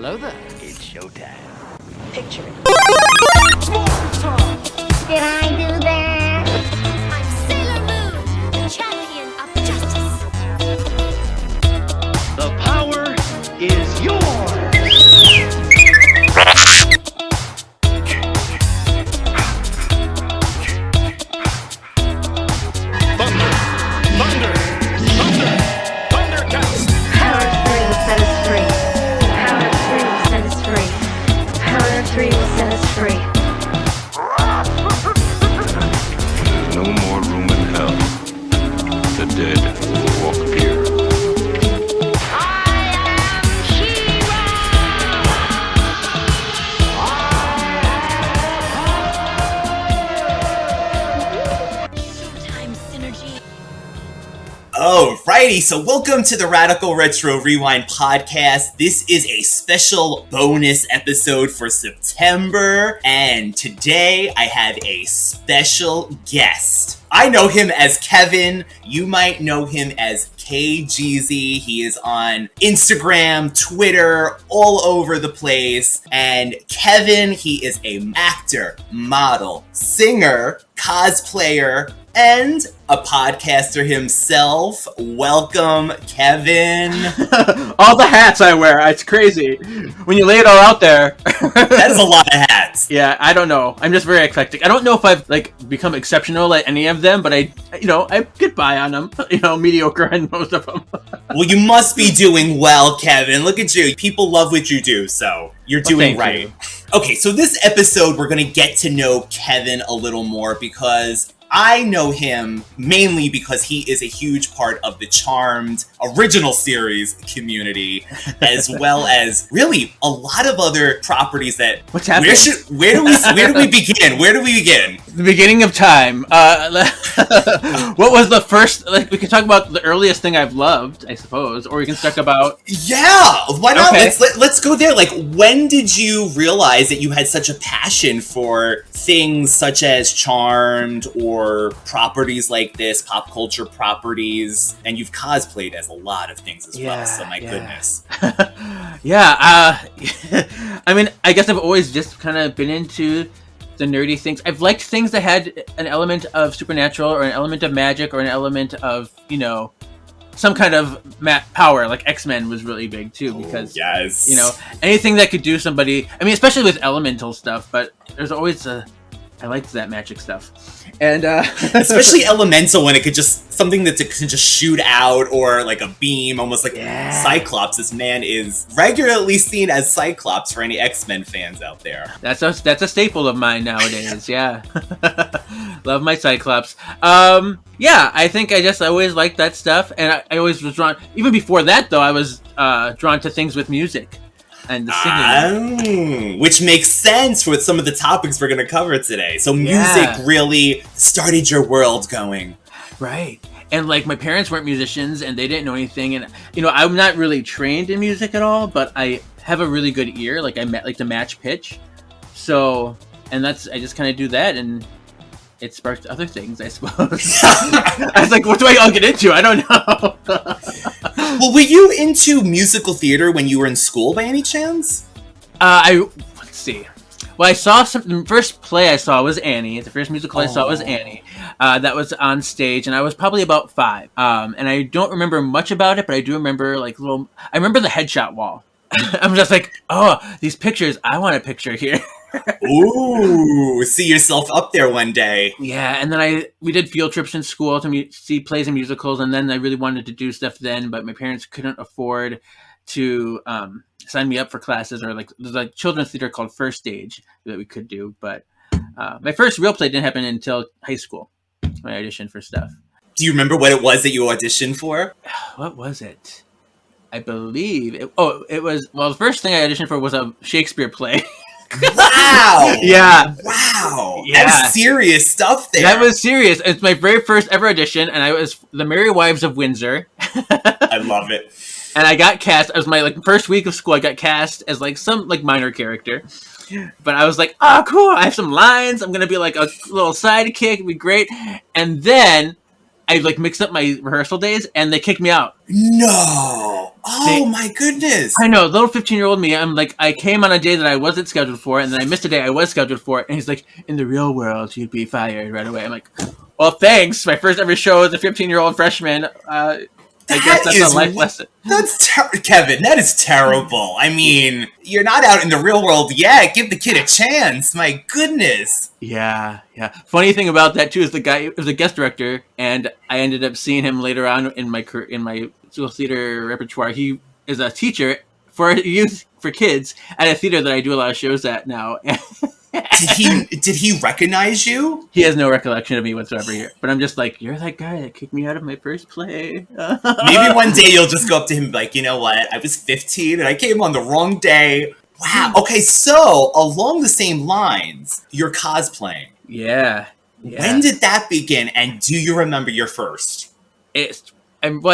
Hello there. It's showtime. Picture it. Did I do that? I'm Sailor Moon, champion of justice. The power is yours. Thundercats. Power 3 will set us free. Power 3 will set us free. Power 3 will set us free. No more room in hell. The dead will walk here. Showtime synergy. Alrighty, so welcome to the Radical Retro Rewind podcast. This is a special bonus episode for September, and today I have a special guest. I know him as Kevin. You might know him as Kjeezy. He is on Instagram, Twitter, all over the place. And Kevin, he is an actor, model, singer, cosplayer, and a podcaster himself. Welcome, Kevin. All the hats I wear. It's crazy. When you lay it all out there. That is a lot of hats. Yeah, I don't know. I'm just very eclectic. I don't know if I've become exceptional at any of them, but I get by on them. Mediocre in most of them. Well, you must be doing well, Kevin. Look at you. People love what you do, so you're doing right. You. Okay, so this episode, we're going to get to know Kevin a little more because I know him mainly because he is a huge part of the Charmed original series community, as well as really a lot of other properties that. What's happening? Where do we begin? Where do we begin? The beginning of time. What was the first? We can talk about the earliest thing I've loved, I suppose, or we can talk about. Yeah, why not? Okay. Let's go there. When did you realize that you had such a passion for things such as Charmed or properties like this, pop culture properties, and you've cosplayed as a lot of things as well, so my goodness. Yeah, I mean, I guess I've always just kind of been into the nerdy things. I've liked things that had an element of supernatural or an element of magic or an element of, some kind of power, like X-Men was really big too, because, yes. Anything that could do somebody, I mean, especially with elemental stuff, but there's always I liked that magic stuff. And especially elemental, when it could just something that can just shoot out, or like a beam, almost like Cyclops. This man is regularly seen as Cyclops for any X-Men fans out there. That's a staple of mine nowadays. Yeah. Love my Cyclops. Yeah, I think I just always liked that stuff, and I always was drawn. Even before that, though, I was drawn to things with music and the singing. Which makes sense with some of the topics we're going to cover today. So music really started your world going. Right. And my parents weren't musicians and they didn't know anything. And, I'm not really trained in music at all, but I have a really good ear. I like to match pitch. So, I just kind of do that, and it sparked other things, I suppose. I was like, what do I'll get into? I don't know. Well, were you into musical theater when you were in school by any chance? Let's see. Well, I saw the first play I saw was Annie. The first musical I saw was Annie. That was on stage, and I was probably about 5. And I don't remember much about it, but I do remember I remember the headshot wall. I'm just like, oh, these pictures, I want a picture here. Ooh, see yourself up there one day. Yeah, and then we did field trips in school to see plays and musicals, and then I really wanted to do stuff then, but my parents couldn't afford to sign me up for classes, or there's a children's theater called First Stage that we could do, but my first real play didn't happen until high school. I auditioned for stuff. Do you remember what it was that you auditioned for? What was it? I believe it was, the first thing I auditioned for was a Shakespeare play. Wow! Yeah. Wow! Yeah. That's serious stuff there. That was serious. It's my very first ever audition, and I was The Merry Wives of Windsor. I love it. And I got cast, as my first week of school, I got cast as some minor character. But I was like, oh, cool, I have some lines. I'm going to be a little sidekick. It'd be great. And then I like mixed up my rehearsal days, and they kicked me out. No. Oh my goodness. I know, little 15-year-old me. I'm like, I came on a day that I wasn't scheduled for, and then I missed a day I was scheduled for, and he's like, in the real world, you'd be fired right away. I'm like, well, thanks. My first ever show as a 15-year-old freshman. I guess that's a life lesson. Kevin, that is terrible. I mean, you're not out in the real world yet. Give the kid a chance. My goodness. Yeah. Funny thing about that too is the guy was a guest director, and I ended up seeing him later on in my school theater repertoire. He is a teacher for youth, for kids, at a theater that I do a lot of shows at now. Did he recognize you? He has no recollection of me whatsoever here. But I'm just like, you're that guy that kicked me out of my first play. Maybe one day you'll just go up to him and be like, you know what? I was 15 and I came on the wrong day. Wow. Okay, so along the same lines, you're cosplaying. Yeah. When did that begin? And do you remember your first? I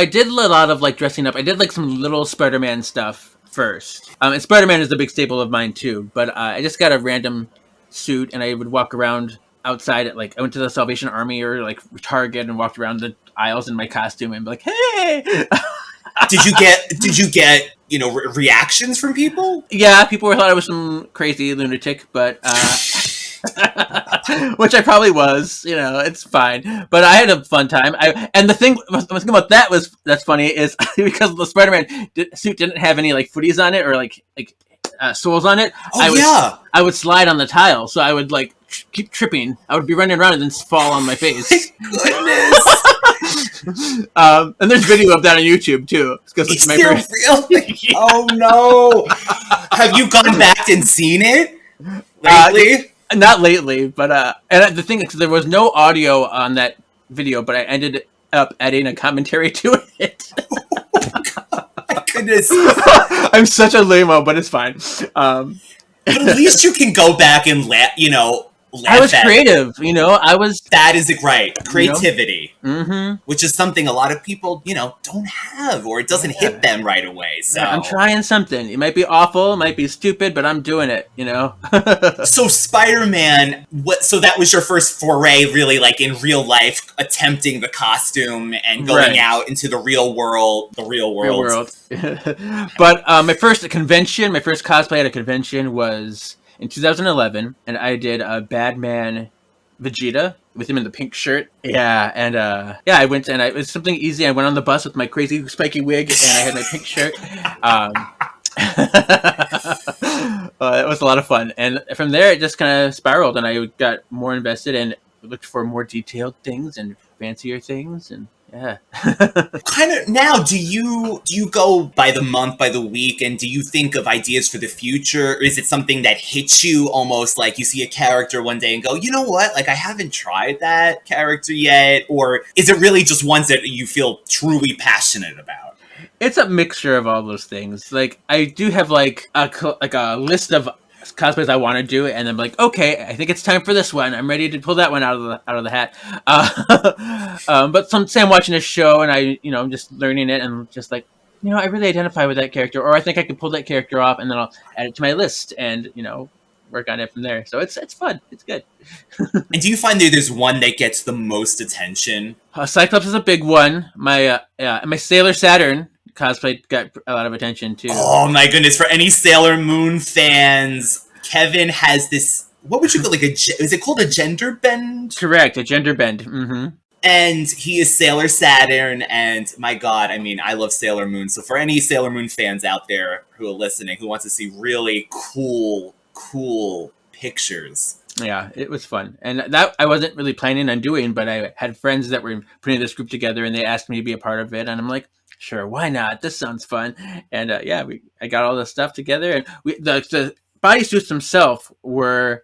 did a lot of like dressing up. I did like some little Spider-Man stuff first. And Spider-Man is a big staple of mine too. But I just got a random suit, and I would walk around outside at like I went to the Salvation Army or like Target and walked around the aisles in my costume and be like, hey. Did you get reactions from people? Yeah, people thought I was some crazy lunatic, but which I probably was. It's fine. But I had a fun time. And the thing about that that's funny is because the Spider-Man suit didn't have any like footies on it or like soles on it. I would slide on the tile, so I would like keep tripping. I would be running around and then fall on my face. Goodness. And there's video of that on YouTube too. Is there really? Yeah. Oh no! Have you gone back and seen it lately? Not lately, but and the thing is, there was no audio on that video, but I ended up adding a commentary to it. Goodness. I'm such a lame-o, but it's fine. But at least you can go back and laugh I was creative, That is right. Creativity. Mm-hmm. Which is something a lot of people, don't have, or it doesn't hit them right away. So yeah, I'm trying something. It might be awful, it might be stupid, but I'm doing it, So Spider-Man, so that was your first foray, really, like in real life, attempting the costume and going out into the real world. But my first cosplay at a convention was in 2011, and I did a Batman Vegeta with him in the pink shirt. Yeah, and I went, and it was something easy. I went on the bus with my crazy spiky wig, and I had my pink shirt. It was a lot of fun, and from there it just kind of spiraled, and I got more invested and looked for more detailed things and fancier things, and yeah. Kind of now, do you go by the month, by the week, and do you think of ideas for the future? Or is it something that hits you almost like you see a character one day and go, you know what, like I haven't tried that character yet? Or is it really just ones that you feel truly passionate about? It's a mixture of all those things. Like I do have like a list of cosplays I want to do, and I'm like, okay, I think it's time for this one. I'm ready to pull that one out of the hat. But say I'm watching a show and I'm just learning it, and just like, I really identify with that character, or I think I can pull that character off, and then I'll add it to my list, and work on it from there. So it's fun. It's good. And do you find that there's one that gets the most attention? Cyclops is a big one. My Sailor Saturn cosplay got a lot of attention too. Oh my goodness! For any Sailor Moon fans, Kevin has this. What would you call is it called a gender bend? Correct, a gender bend. Mm-hmm. And he is Sailor Saturn, and my God, I mean, I love Sailor Moon. So for any Sailor Moon fans out there who are listening, who wants to see really cool pictures. Yeah, it was fun. And that I wasn't really planning on doing, but I had friends that were putting this group together, and they asked me to be a part of it, and I'm like, sure, why not? This sounds fun. And I got all the stuff together, and the bodysuits themselves were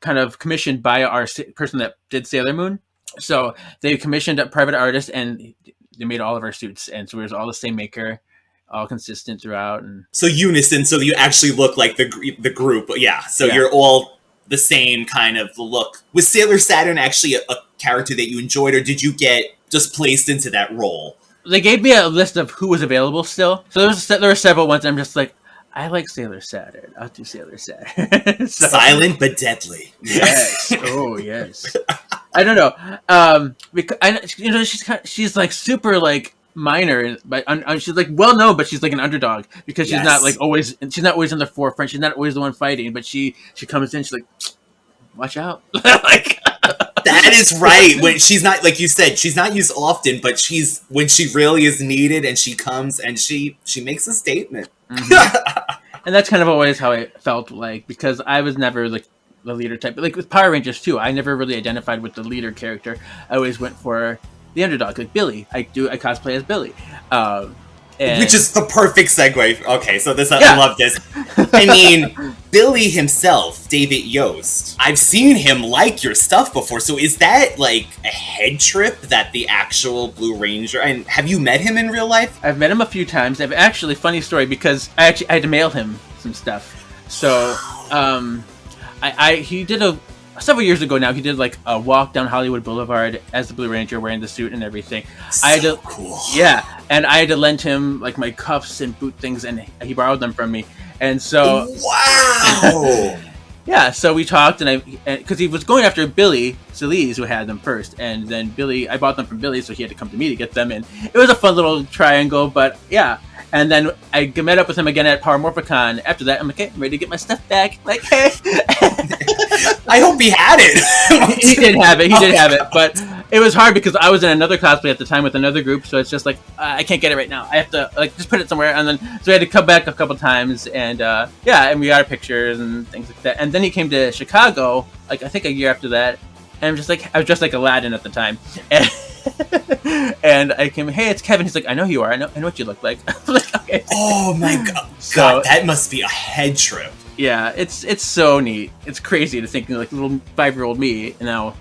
kind of commissioned by our person that did Sailor Moon. So they commissioned a private artist, and they made all of our suits, and so it was all the same maker, all consistent throughout. And so unison, so you actually look like the group. Yeah, so you're all the same kind of look. Was Sailor Saturn actually a character that you enjoyed, or did you get just placed into that role? They gave me a list of who was available still. So there were several ones. I'm just like, I like Sailor Saturn. I'll do Sailor Saturn. Silent but deadly. Yes. Oh, yes. I don't know. Because she's like super like minor, but she's like well known, but she's like an underdog because she's not like always. She's not always in the forefront. She's not always the one fighting, but she comes in. She's like, watch out, like. That is right. When she's not, like you said, she's not used often, but she's when she really is needed, and she comes and she makes a statement. Mm-hmm. And that's kind of always how I felt like, because I was never like the leader type. But like with Power Rangers too, I never really identified with the leader character. I always went for the underdog, like Billy. I cosplay as Billy. Which is the perfect segue. Okay, so I love this. I mean, Billy himself, David Yost, I've seen him like your stuff before, so is that like a head trip that the actual Blue Ranger, and have you met him in real life? I've met him a few times. I've actually, funny story, because I had to mail him some stuff. So, he did several years ago now, he did like a walk down Hollywood Boulevard as the Blue Ranger wearing the suit and everything. Cool. Yeah, and I had to lend him like my cuffs and boot things, and he borrowed them from me. And so, wow. Yeah, so we talked, and because he was going after Billy Solis, who had them first, and then Billy, I bought them from Billy, so he had to come to me to get them, and it was a fun little triangle, but yeah. And then I met up with him again at Power Morphicon. After that, I'm like, hey, I'm ready to get my stuff back. Like, hey. I hope he had it. He did have it, but it was hard because I was in another cosplay at the time with another group, so it's just like, I can't get it right now. I have to like just put it somewhere, and then so we had to come back a couple times, and and we got our pictures and things like that. And then he came to Chicago, like I think a year after that, and I'm just like, I was just like Aladdin at the time, and I came, hey, it's Kevin. He's like, I know who you are. I know what you look like. I'm like, okay. Oh my god, that must be a head trip. Yeah, it's so neat. It's crazy to think like little 5-year-old me, and now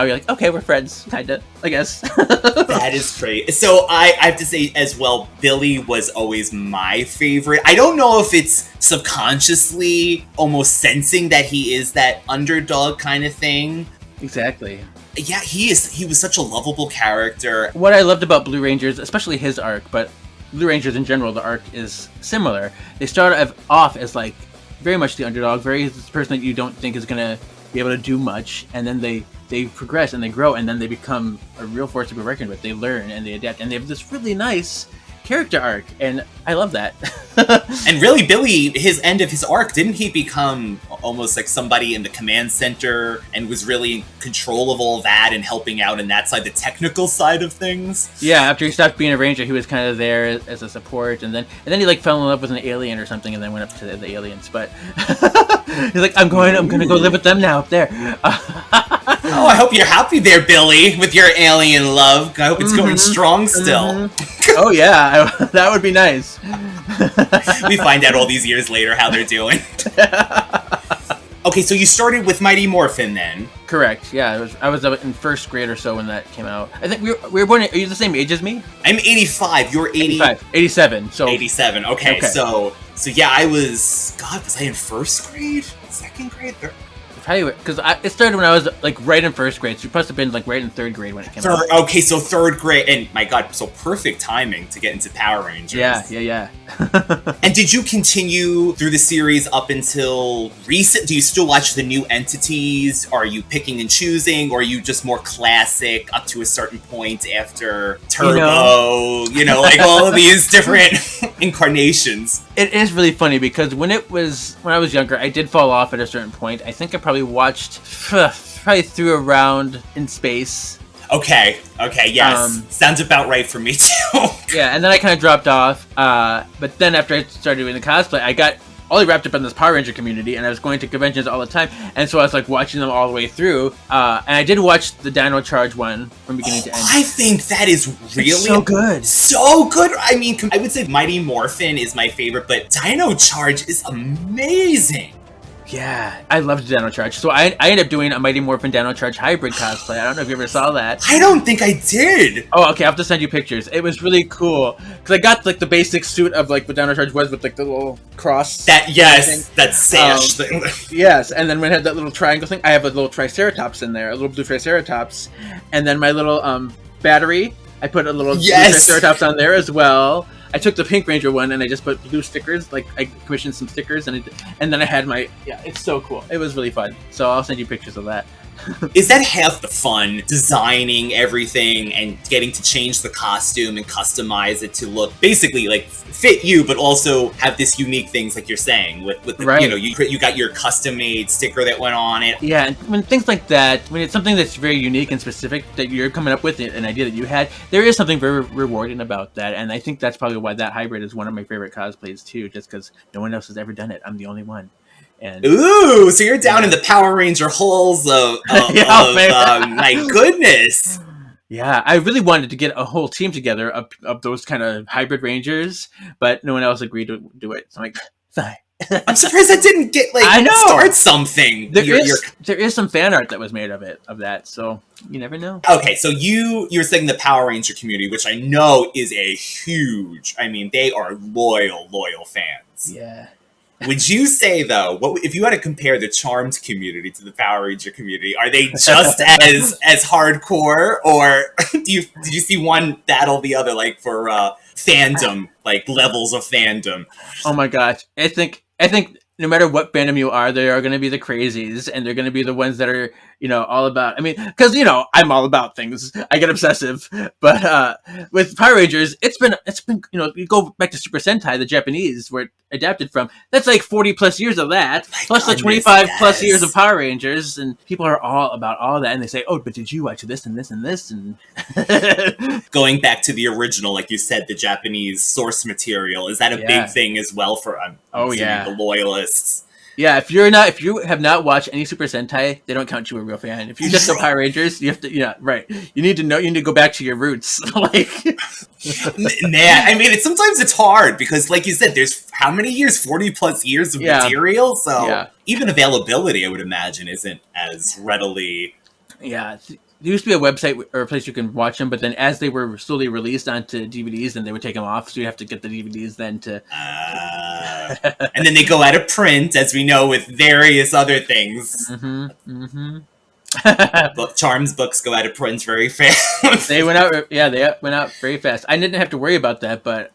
you're like, okay, we're friends, kinda, I guess. That is great. So I have to say as well, Billy was always my favorite. I don't know if it's subconsciously almost sensing that he is that underdog kind of thing. Exactly. Yeah, he was such a lovable character. What I loved about Blue Rangers, especially his arc, but Blue Rangers in general, the arc is similar. They start off as like very much the underdog, very the person that you don't think is gonna be able to do much, and then they progress and they grow, and then they become a real force to be reckoned with. They learn and they adapt, and they have this really nice character arc, and I love that. And really, Billy, his end of his arc, didn't he become almost like somebody in the command center and was really in control of all that and helping out in that side, the technical side of things? Yeah, after he stopped being a ranger, he was kind of there as a support, and then he like fell in love with an alien or something, and then went up to the aliens. But he's like, I'm gonna go live with them now up there. Oh, I hope you're happy there, Billy, with your alien love. I hope it's going strong still. Oh yeah, that would be nice. We find out all these years later how they're doing. Okay, so you started with Mighty Morphin then? Correct. Yeah, I was in first grade or so when that came out. I think we were born. Are you the same age as me? I'm 85. You're 87. So 87. Okay. So yeah, was I in first grade, second grade, third? Probably because it started when I was like right in first grade, so you must have been like right in third grade when it came out. Okay, so third grade, and my god, so perfect timing to get into Power Rangers. Yeah. And did you continue through the series up until recent? Do you still watch the new entities? Are you picking and choosing, or are you just more classic up to a certain point after Turbo? Like all of these different incarnations. It is really funny because when I was younger, I did fall off at a certain point. I think I probably watched through around in space. Okay, yes. Sounds about right for me too. Yeah, and then I kind of dropped off. But then after I started doing the cosplay, I got all wrapped up in this Power Ranger community, and I was going to conventions all the time, and so I was like watching them all the way through. And I did watch the Dino Charge one from beginning to end. I think that is really so good. So good. I mean, I would say Mighty Morphin is my favorite, but Dino Charge is amazing. Yeah, I loved Dino Charge. So I ended up doing a Mighty Morphin Dino Charge hybrid cosplay. I don't know if you ever saw that. I don't think I did. Oh, okay. I'll have to send you pictures. It was really cool because I got like the basic suit of like what Dino Charge was with like the little cross. That sash thing. Yes, and then when I had that little triangle thing, I have a little Triceratops in there, a little blue Triceratops, and then my little battery. I put a little blue Triceratops on there as well. I took the Pink Ranger one and I just put blue stickers, like I commissioned some stickers, and then I had my, it's so cool. It was really fun. So I'll send you pictures of that. Is that half the fun, designing everything and getting to change the costume and customize it to look basically like fit you, but also have this unique things like you're saying with the, Right. you know, you got your custom made sticker that went on it. Yeah, and when things like that, when it's something that's very unique and specific that you're coming up with, an idea that you had, there is something very rewarding about that. And I think that's probably why that hybrid is one of my favorite cosplays too, just because no one else has ever done it. I'm the only one. And Ooh, so you're down in the Power Ranger halls of my goodness. yeah, I really wanted to get a whole team together of those kind of hybrid rangers, but no one else agreed to do it. So I'm like, sorry. I'm surprised that didn't get I know. start something. There is some fan art that was made of that, so you never know. Okay, so you were saying the Power Ranger community, which I know is a huge. I mean, they are loyal fans. Yeah. Would you say though, what if you had to compare the Charmed community to the Power Ranger community? Are they just as hardcore, or did you see one battle the other, like for fandom, like levels of fandom? Oh my gosh, I think no matter what fandom you are, there are going to be the crazies, and they're going to be the ones that are, all about. I mean, because I'm all about things. I get obsessive, but with Power Rangers, it's been you go back to Super Sentai, the Japanese, where it adapted from. That's like 40 plus years of that, plus the 25 plus years of Power Rangers, and people are all about all that, and they say, "Oh, but did you watch this and this and this?" And going back to the original, like you said, the Japanese source material, is that a big thing as well for the loyalists? Yeah, if you have not watched any Super Sentai, they don't count you a real fan. If you just know Power Rangers, you have to, right. You need to go back to your roots. Like, man, I mean, sometimes it's hard because, like you said, there's how many years? 40 plus years of material. So even availability, I would imagine, isn't as readily. Yeah. There used to be a website or a place you can watch them, but then as they were slowly released onto DVDs, then they would take them off. So you have to get the DVDs then to. And then they go out of print, as we know, with various other things. Charms books go out of print very fast. They went out. Yeah, they went out very fast. I didn't have to worry about that, but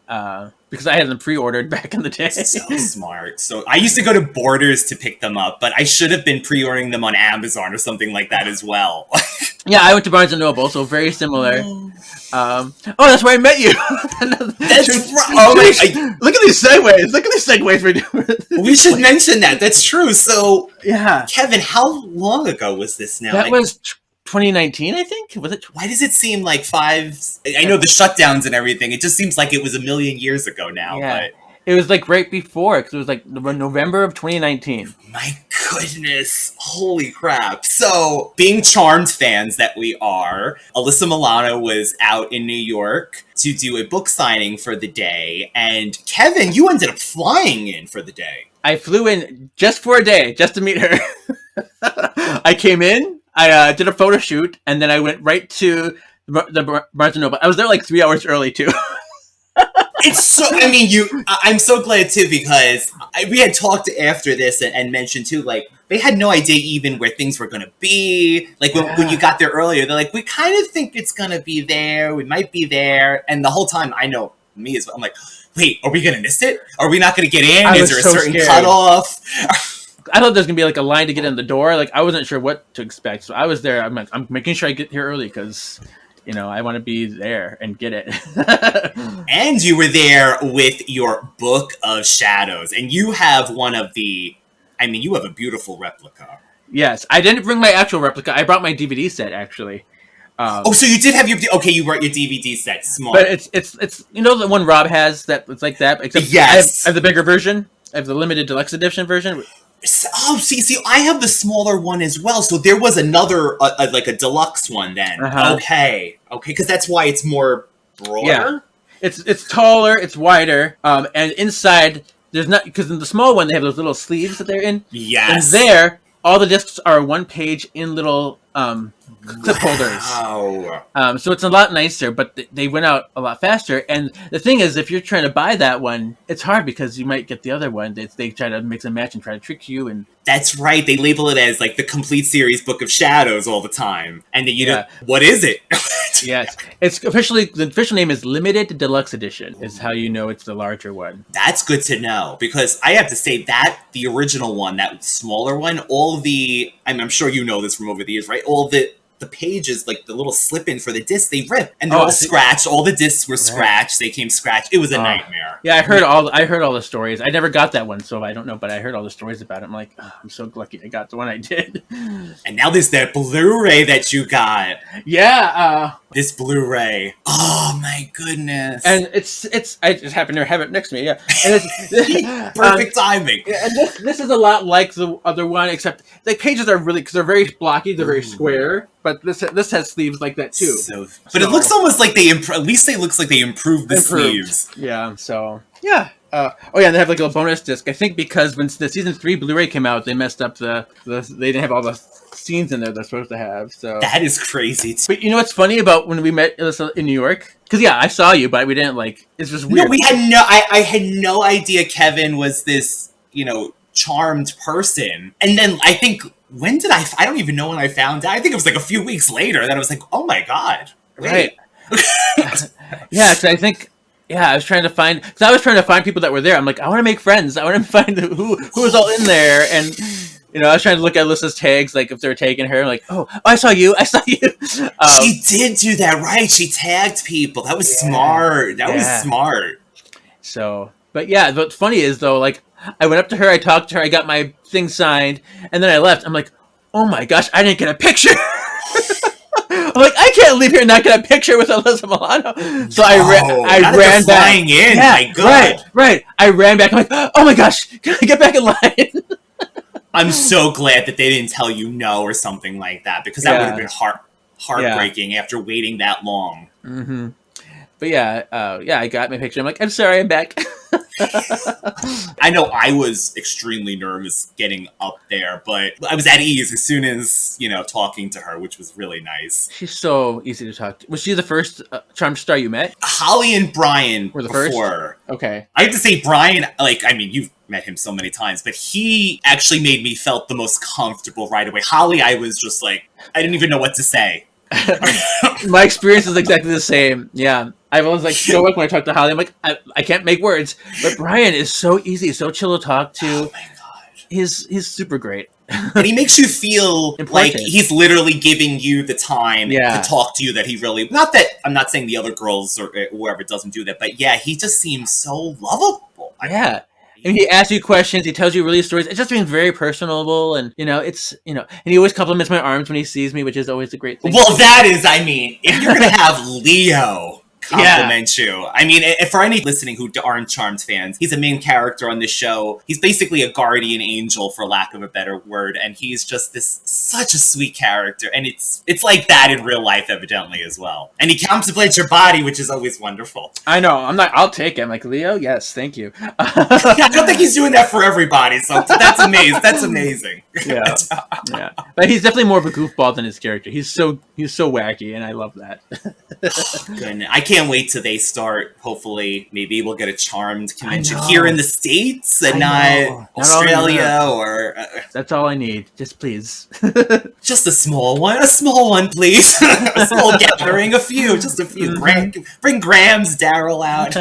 because I had them pre-ordered back in the day. So smart. So I used to go to Borders to pick them up, but I should have been pre-ordering them on Amazon or something like that as well. Yeah, I went to Barnes & Noble, so very similar. That's where I met you. That's right. Oh my! Look at these segues we're doing. We should mention that. That's true. So, yeah, Kevin, how long ago was this now? That was 2019, I think. Was it? Why does it seem like five? I know the shutdowns and everything. It just seems like it was a million years ago now. Yeah. But it was like right before, because it was like November of 2019. My goodness. Holy crap. So, being Charmed fans that we are, Alyssa Milano was out in New York to do a book signing for the day. And Kevin, you ended up flying in for the day. I flew in just for a day, just to meet her. I came in, I did a photo shoot, and then I went right to the Barnes & Noble. I was there like 3 hours early, too. It's so, I mean, I'm so glad too, because we had talked after this and mentioned too, like, they had no idea even where things were going to be. Like, when you got there earlier, they're like, we kind of think it's going to be there. We might be there. And the whole time, I know me as well. I'm like, wait, are we going to miss it? Are we not going to get in? Is there a certain cutoff? I thought there was going to be like a line to get in the door. Like, I wasn't sure what to expect. So I was there. I'm like, I'm making sure I get here early because, I want to be there and get it. And you were there with your Book of Shadows. And you have you have a beautiful replica. Yes. I didn't bring my actual replica. I brought my DVD set, actually. So you did have you brought your DVD set. Smart. But it's the one Rob has that it's like that. Except yes. I have the bigger version. I have the limited deluxe edition version. Oh, see, I have the smaller one as well. So there was another, like a deluxe one then. Uh-huh. Okay, because that's why it's more broader. Yeah. It's taller, it's wider, and inside there's not, because in the small one they have those little sleeves that they're in. Yes. And there, all the discs are one page in little clip holders. Wow. So it's a lot nicer, but they went out a lot faster. And the thing is, if you're trying to buy that one, it's hard because you might get the other one. They try to mix and match and try to trick you. And That's right. They label it as like the complete series Book of Shadows all the time. And then you know, Yeah. what is it? yes, it's officially the official name is Limited Deluxe Edition. Is how you know it's the larger one. That's good to know, because I have to say that the original one, that smaller one, all the, I'm sure you know this from over the years, right? All the pages, like the little slip-in for the discs, they rip and they're all scratched. All the discs were scratched. They came scratched. It was a nightmare. Yeah, I heard all the stories. I never got that one, so I don't know, but I heard all the stories about it. I'm like, oh, I'm so lucky I got the one I did. And now there's that Blu-ray that you got. Yeah, This Blu-ray. Oh my goodness. and it's I just happen to have it next to me. Yeah, and it's Perfect timing. Yeah, and this is a lot like the other one, except the pages are really, because they're very blocky, they're very square. But this has sleeves like that too. But it looks almost like at least it looks like they improved the sleeves. Yeah. So yeah. And they have like a little bonus disc. I think because when the season 3 Blu-ray came out, they messed up they didn't have all the scenes in there they're supposed to have. So that is crazy. But you know what's funny about when we met Alyssa in New York? Because yeah, I saw you, but we didn't like. It's just weird. No, we had I had no idea Kevin was this, charmed person. And then I think, when did I don't even know when I found out. I think it was like a few weeks later that I was like, oh my God. Right. Yeah, because I think, I was trying to find people that were there. I'm like, I want to make friends. I want to find who was all in there. And, I was trying to look at Alyssa's tags, like if they were tagging her. I'm like, oh, I saw you. She did do that, right? She tagged people. That was smart. That was smart. So, but yeah, what's funny is though, like, I went up to her, I talked to her, I got my thing signed, and then I left. I'm like, oh my gosh, I didn't get a picture. I'm like, I can't leave here and not get a picture with Alyssa Milano. So I ran back. Flying in, my God. Right. I ran back. I'm like, oh my gosh, can I get back in line? I'm so glad that they didn't tell you no or something like that, because that would have been heartbreaking after waiting that long. Mm-hmm. But I got my picture. I'm like, I'm sorry, I'm back. I know I was extremely nervous getting up there, but I was at ease as soon as, talking to her, which was really nice. She's so easy to talk to. Was she the first Charmed star you met? Holly and Brian were the before. First? Okay. I have to say, Brian, you've met him so many times, but he actually made me felt the most comfortable right away. Holly, I was just like, I didn't even know what to say. My experience is exactly the same. Yeah. I was like stoic when I talk to Holly. I'm like, I can't make words. But Brian is so easy, so chill to talk to. Oh my God. He's super great. And he makes you feel like he's literally giving you the time to talk to you, that he really, not that, I'm not saying the other girls or whoever doesn't do that, but yeah, he just seems so lovable. Yeah. And he asks you questions, he tells you really stories. It just being very personable, and and he always compliments my arms when he sees me, which is always a great thing. Well, that is, if you're gonna have Leo compliment you. For any listening who aren't Charmed fans, he's a main character on this show. He's basically a guardian angel, for lack of a better word, and he's just such a sweet character, and it's like that in real life, evidently, as well. And he contemplates your body, which is always wonderful. I know. I'll take it. I'm like, Leo, yes, thank you. I don't think he's doing that for everybody, so that's amazing. That's amazing. Yeah. But he's definitely more of a goofball than his character. He's so wacky, and I love that. Goodness. I can't wait till they start. Hopefully, maybe we'll get a Charmed convention here in the States and not Australia or. That's all I need. Just please. Just a small one, please. A small gathering, just a few. Bring Grams, Daryl out.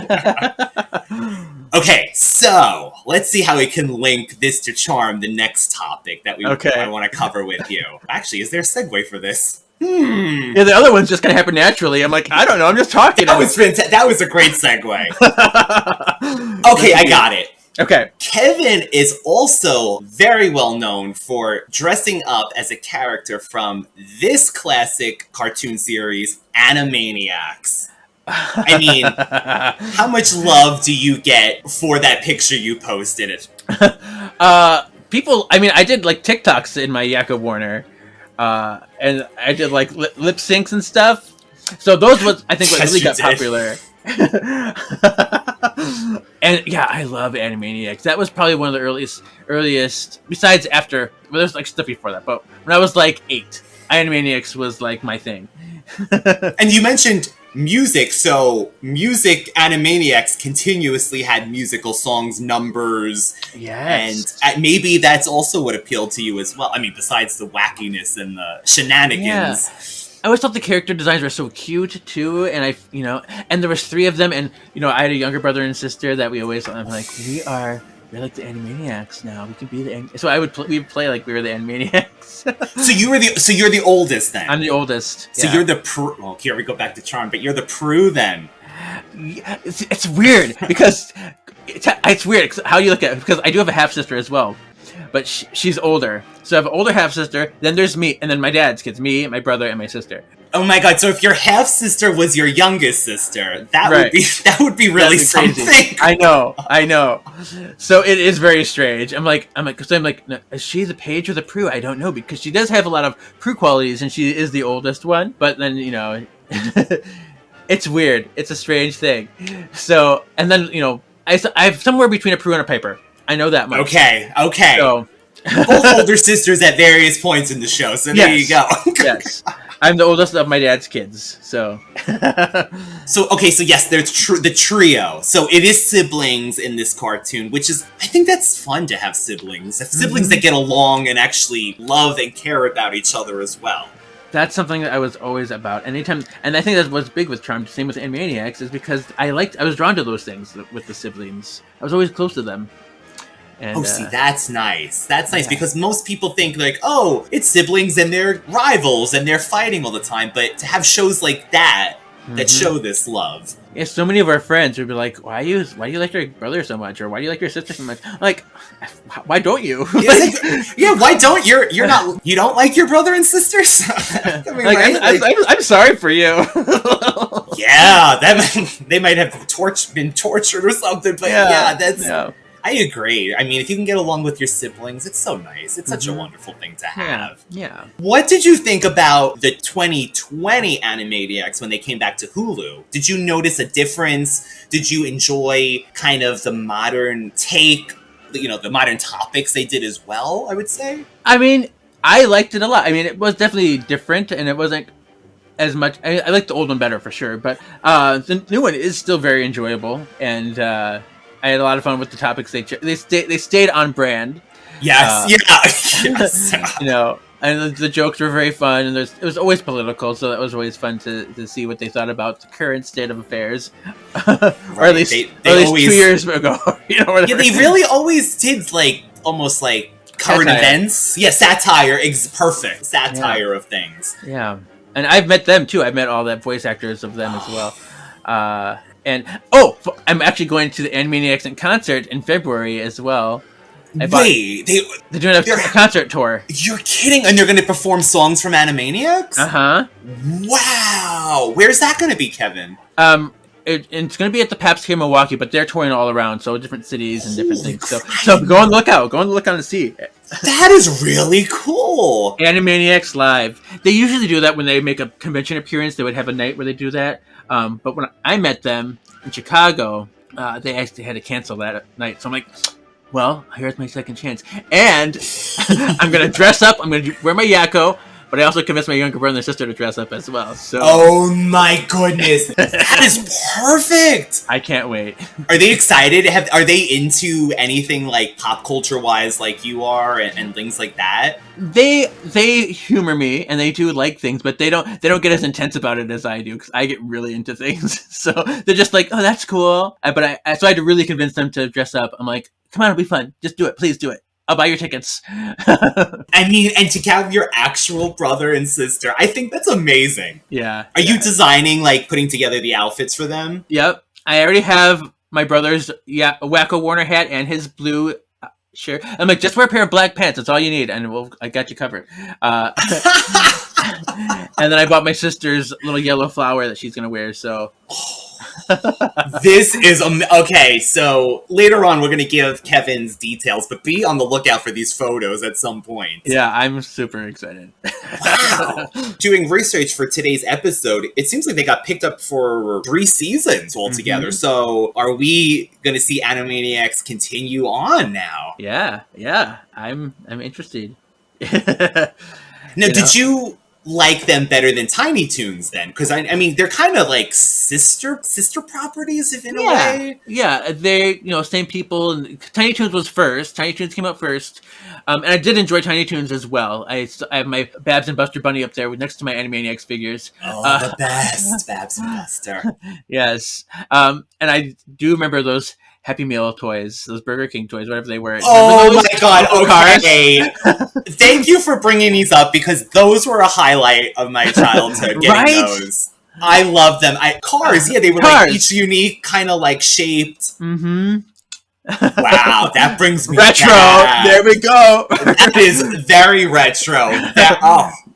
Okay, so let's see how we can link this to Charm, the next topic that I want to cover with you. Actually, is there a segue for this? Yeah, the other one's just gonna happen naturally. I'm like, I don't know. I'm just talking. That was fantastic. That was a great segue. Okay, I got it. Okay. Kevin is also very well known for dressing up as a character from this classic cartoon series, Animaniacs. How much love do you get for that picture you posted? People, I did like TikToks in my Yakko Warner. And I did like lip syncs and stuff. So those was, I think, what really got popular. And yeah, I love Animaniacs. That was probably one of the earliest. Besides after, there's like stuff before that. But when I was like 8, Animaniacs was like my thing. And you mentioned music, so music Animaniacs continuously had musical songs, numbers, Yes. and maybe that's also what appealed to you as well. I mean, besides the wackiness and the shenanigans. I always thought the character designs were so cute too, and and there was 3 of them, and I had a younger brother and sister that I'm like, we're like the Animaniacs now. We can be so we'd play like we were the Animaniacs. So you're the oldest then. I'm the oldest. So you're the well, here we go back to Charm, but you're the Prue then. Yeah, it's weird because it's weird how you look at it, because I do have a half sister as well, but she's older. So I have an older half sister. Then there's me, and then my dad's kids, me, my brother, and my sister. Oh my god! So if your half sister was your youngest sister, that would be really something. I know. So it is very strange. I'm like, no, is she the Paige or the Prue? I don't know, because she does have a lot of Prue qualities, and she is the oldest one. But then it's weird. It's a strange thing. So and then I have somewhere between a Prue and a Piper. I know that much. Okay. So both older sisters at various points in the show. So there you go. Yes. I'm the oldest of my dad's kids, so. So yes, there's the trio. So it is siblings in this cartoon, which is, I think that's fun to have siblings. Siblings that get along and actually love and care about each other as well. That's something that I was always about. Anytime, and I think that was big with Charmed, same with Animaniacs, is because I was drawn to those things with the siblings. I was always close to them. And, see, that's nice. That's nice because most people think like, oh, it's siblings and they're rivals and they're fighting all the time. But to have shows like that show this love. Yeah, so many of our friends would be like, why do you like your brother so much, or why do you like your sister so much? Like, why don't you? Yeah, why don't you don't like your brother and sisters? I mean, right? I'm sorry for you. Yeah, they might have been tortured or something. But that's. I agree. I mean, if you can get along with your siblings, it's so nice. It's such a wonderful thing to have. Yeah. What did you think about the 2020 Animaniacs when they came back to Hulu? Did you notice a difference? Did you enjoy kind of the modern take, the modern topics they did as well, I would say? I mean, I liked it a lot. I mean, it was definitely different, and it wasn't as much. I liked the old one better for sure, but the new one is still very enjoyable, and I had a lot of fun with the topics they stayed on brand. Yes, yes. And the jokes were very fun, and it was always political, so that was always fun to see what they thought about the current state of affairs, or at least they 2 years ago. Yeah, they really always did almost like current events. Yeah, satire. Perfect satire of things. Yeah, and I've met them too. I've met all the voice actors of them as well. And I'm actually going to the Animaniacs in concert in February as well. They're doing a concert tour. You're kidding? And they're going to perform songs from Animaniacs? Wow! Where's that going to be, Kevin? It's going to be at the Pabst here in Milwaukee, but they're touring all around, so different cities and different things. So go on the lookout. Go on the lookout and see. That is really cool. Animaniacs Live. They usually do that when they make a convention appearance. They would have a night where they do that. But when I met them in Chicago, they actually had to cancel that night. So I'm like, well, here's my second chance. And I'm going to dress up. I'm going to wear my yakko. But I also convinced my younger brother and sister to dress up as well. So. Oh my goodness. That is perfect. I can't wait. Are they excited? Are they into anything like pop culture wise like you are and things like that? They humor me and they do like things, but they don't get as intense about it as I do, because I get really into things. So they're just like, oh, that's cool. So I had to really convince them to dress up. I'm like, come on, it'll be fun. Just do it. Please do it. I'll buy your tickets. I mean, and to have your actual brother and sister, I think that's amazing. Yeah. Are you designing, putting together the outfits for them? Yep. I already have my brother's Wacko Warner hat and his blue shirt. I'm like, just wear a pair of black pants. That's all you need, and I got you covered. And then I bought my sister's little yellow flower that she's going to wear, so... This is okay. So later on, we're going to give Kevin's details, but be on the lookout for these photos at some point. Yeah, I'm super excited. Wow! Doing research for today's episode, it seems like they got picked up for 3 seasons altogether. Mm-hmm. So are we going to see Animaniacs continue on now? Yeah. I'm interested. Now, did you like them better than Tiny Toons then? Because I mean, they're kind of like sister properties, if in a way. Yeah, they same people. And Tiny Toons was first. Tiny Toons came out first, and I did enjoy Tiny Toons as well. I have my Babs and Buster Bunny up there next to my Animaniacs figures. Oh, the best, Babs and Buster. Yes, and I do remember those Happy Meal toys, those Burger King toys, whatever they were. Oh my god, okay. Thank you for bringing these up, because those were a highlight of my childhood, getting those. I love them. Cars, yeah, they were like each unique, kind of like shaped. Mm-hmm. Wow, that brings me retro. back. There we go. That is very retro.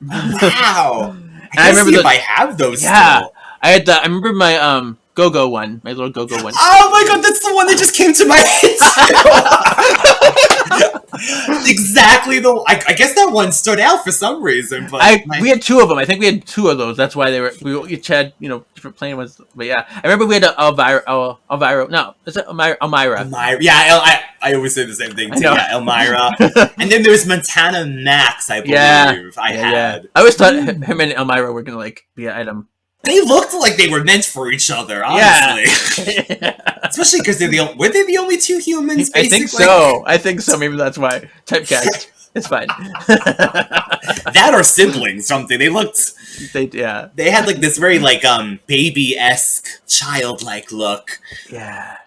Wow. I remember if I have those still. I had I remember my Go-Go one, my little Go-Go one. Oh my god, that's the one that just came to my head. Exactly I guess that one stood out for some reason. But we had two of them. I think we had two of those. That's why we each had different plain ones. But yeah, I remember we had Elvira. No, is it Elmira? Yeah, I always say the same thing too. Yeah, Elmira. And then there's Montana Max. I believe I had. I always thought him and Elmira were gonna be an item. They looked like they were meant for each other, honestly. Yeah. Especially because were they the only two humans, basically? I think so. Maybe that's why. Typecast. It's fine. That or siblings, something. They looked... They had this very baby-esque, childlike look. Yeah.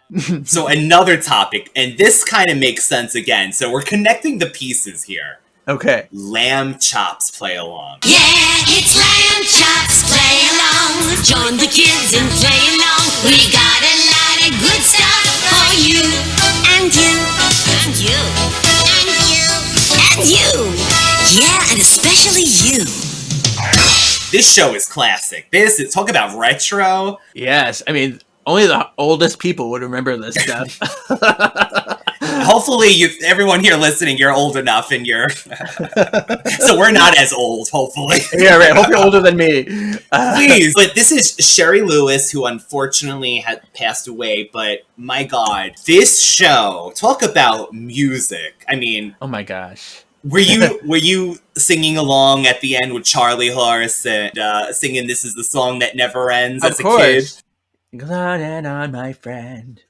So another topic, and this kind of makes sense again. So we're connecting the pieces here. Okay. Lamb chops play along. Yeah, it's lamb chops play along. Join the kids and play along. We got a lot of good stuff for you and you and you and you and you. Yeah, and especially you. This show is classic. Talk about retro. Yes, I mean, only the oldest people would remember this stuff. Hopefully, everyone here listening, you're old enough, and you're so we're not as old. Hopefully, yeah, right. Hope you're older than me, please. But this is Sherry Lewis, who unfortunately had passed away. But my God, this show, talk about music. I mean, oh my gosh. Were you singing along at the end with Charlie Horse and singing "This Is the Song That Never Ends" as a kid? Go on and on, my friend.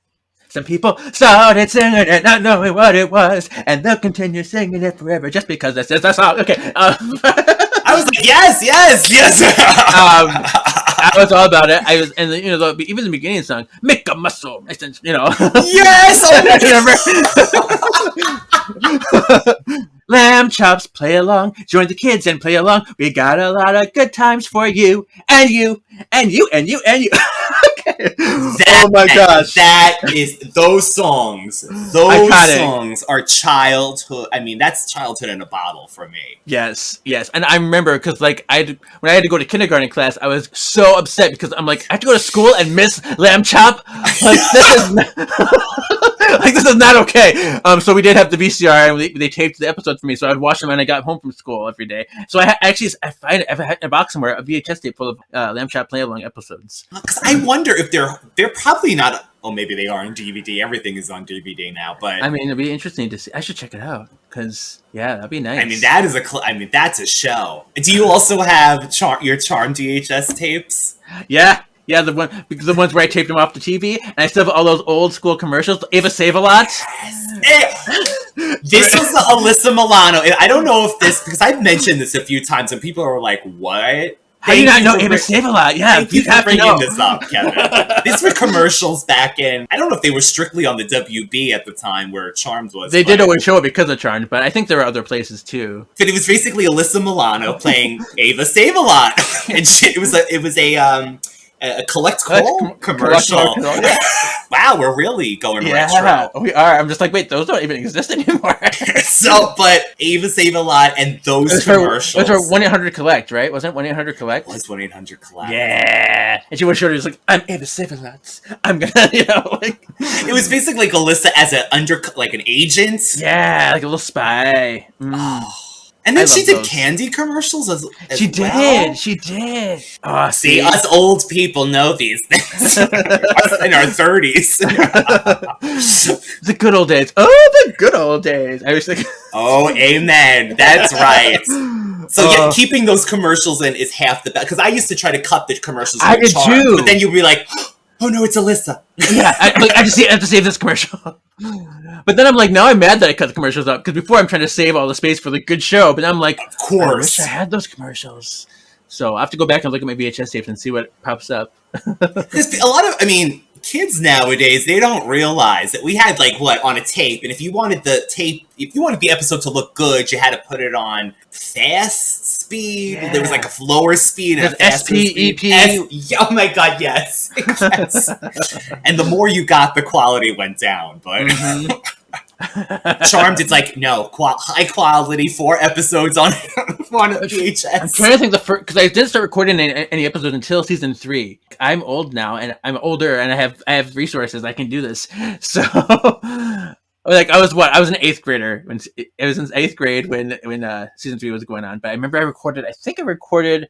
Some people started singing it, not knowing what it was, and they'll continue singing it forever just because this is the song. Okay. I was like, yes. I was all about it. I was, and even the beginning song, "Make a Muscle," Yes. Lamb chops play along. Join the kids and play along. We got a lot of good times for you and you and you and you and you. Okay. Oh my gosh. That is those songs. Those songs are childhood. I mean, that's childhood in a bottle for me. Yes. And I remember because when I had to go to kindergarten class, I was so upset because I'm like, I have to go to school and miss lamb chop. This is not okay. So we did have the VCR and they taped the episodes for me, so I'd watch them when I got home from school every day. So I find I've had in a box somewhere a VHS tape full of lamb chop play along episodes. Because I wonder if they're probably not. Oh, maybe they are on DVD. Everything is on DVD now, but I mean, it'd be interesting to see. I should check it out because that'd be nice. I mean, that's a show. Do you also have your Charmed VHS tapes? Yeah, the ones where I taped them off the TV, and I still have all those old school commercials. Ava Save-A-Lot. This was Alyssa Milano. I don't know if because I've mentioned this a few times, and people are like, "What? How do you not know Ava Save-A-Lot?" Yeah, thank you for bringing this up, Kevin. These were commercials back in. I don't know if they were strictly on the WB at the time where Charmed was. They did always show it because of Charmed, but I think there were other places too. But it was basically Alyssa Milano playing Ava Save-A-Lot, and it was a collect call commercial. Yeah. Wow, we're really going retro. We are. I'm just like, wait, those don't even exist anymore. But Ava Save-A-Lot and those commercials. Those were 1-800-COLLECT, right? Wasn't it 1-800-COLLECT? It was 1-800-COLLECT. Yeah. And she was sure, like, I'm Ava Save-A-Lot. I'm gonna, It was basically like Alyssa as an agent. Yeah, like a little spy. Oh. And then she did candy commercials as she well. She did. Oh, see, us old people know these things in our 30s. The good old days. Oh, the good old days. I was thinking. Oh, amen. That's right. So yeah, keeping those commercials in is half the battle. Because I used to try to cut the commercials. I did too. But then you'd be like, oh no, it's Alyssa. Yeah, I just have to save this commercial. But then I'm like, now I'm mad that I cut the commercials up. Because before I'm trying to save all the space for the good show. But now I'm like, of course. I wish I had those commercials. So I have to go back and look at my VHS tapes and see what pops up. Because a lot of, kids nowadays, they don't realize that we had on a tape, and if you wanted the episode to look good, you had to put it on fast speed. Yeah. There was a lower speed and a faster speed. Oh my god, yes. Yes. And the more you got, the quality went down. But Charmed, it's no, high quality, 4 episodes on VHS. I'm trying to think because I didn't start recording any episodes until season 3. I'm old now, and I'm older, and I have resources. I can do this. So, I was an 8th grader when it was in 8th grade when season 3 was going on. But I remember I recorded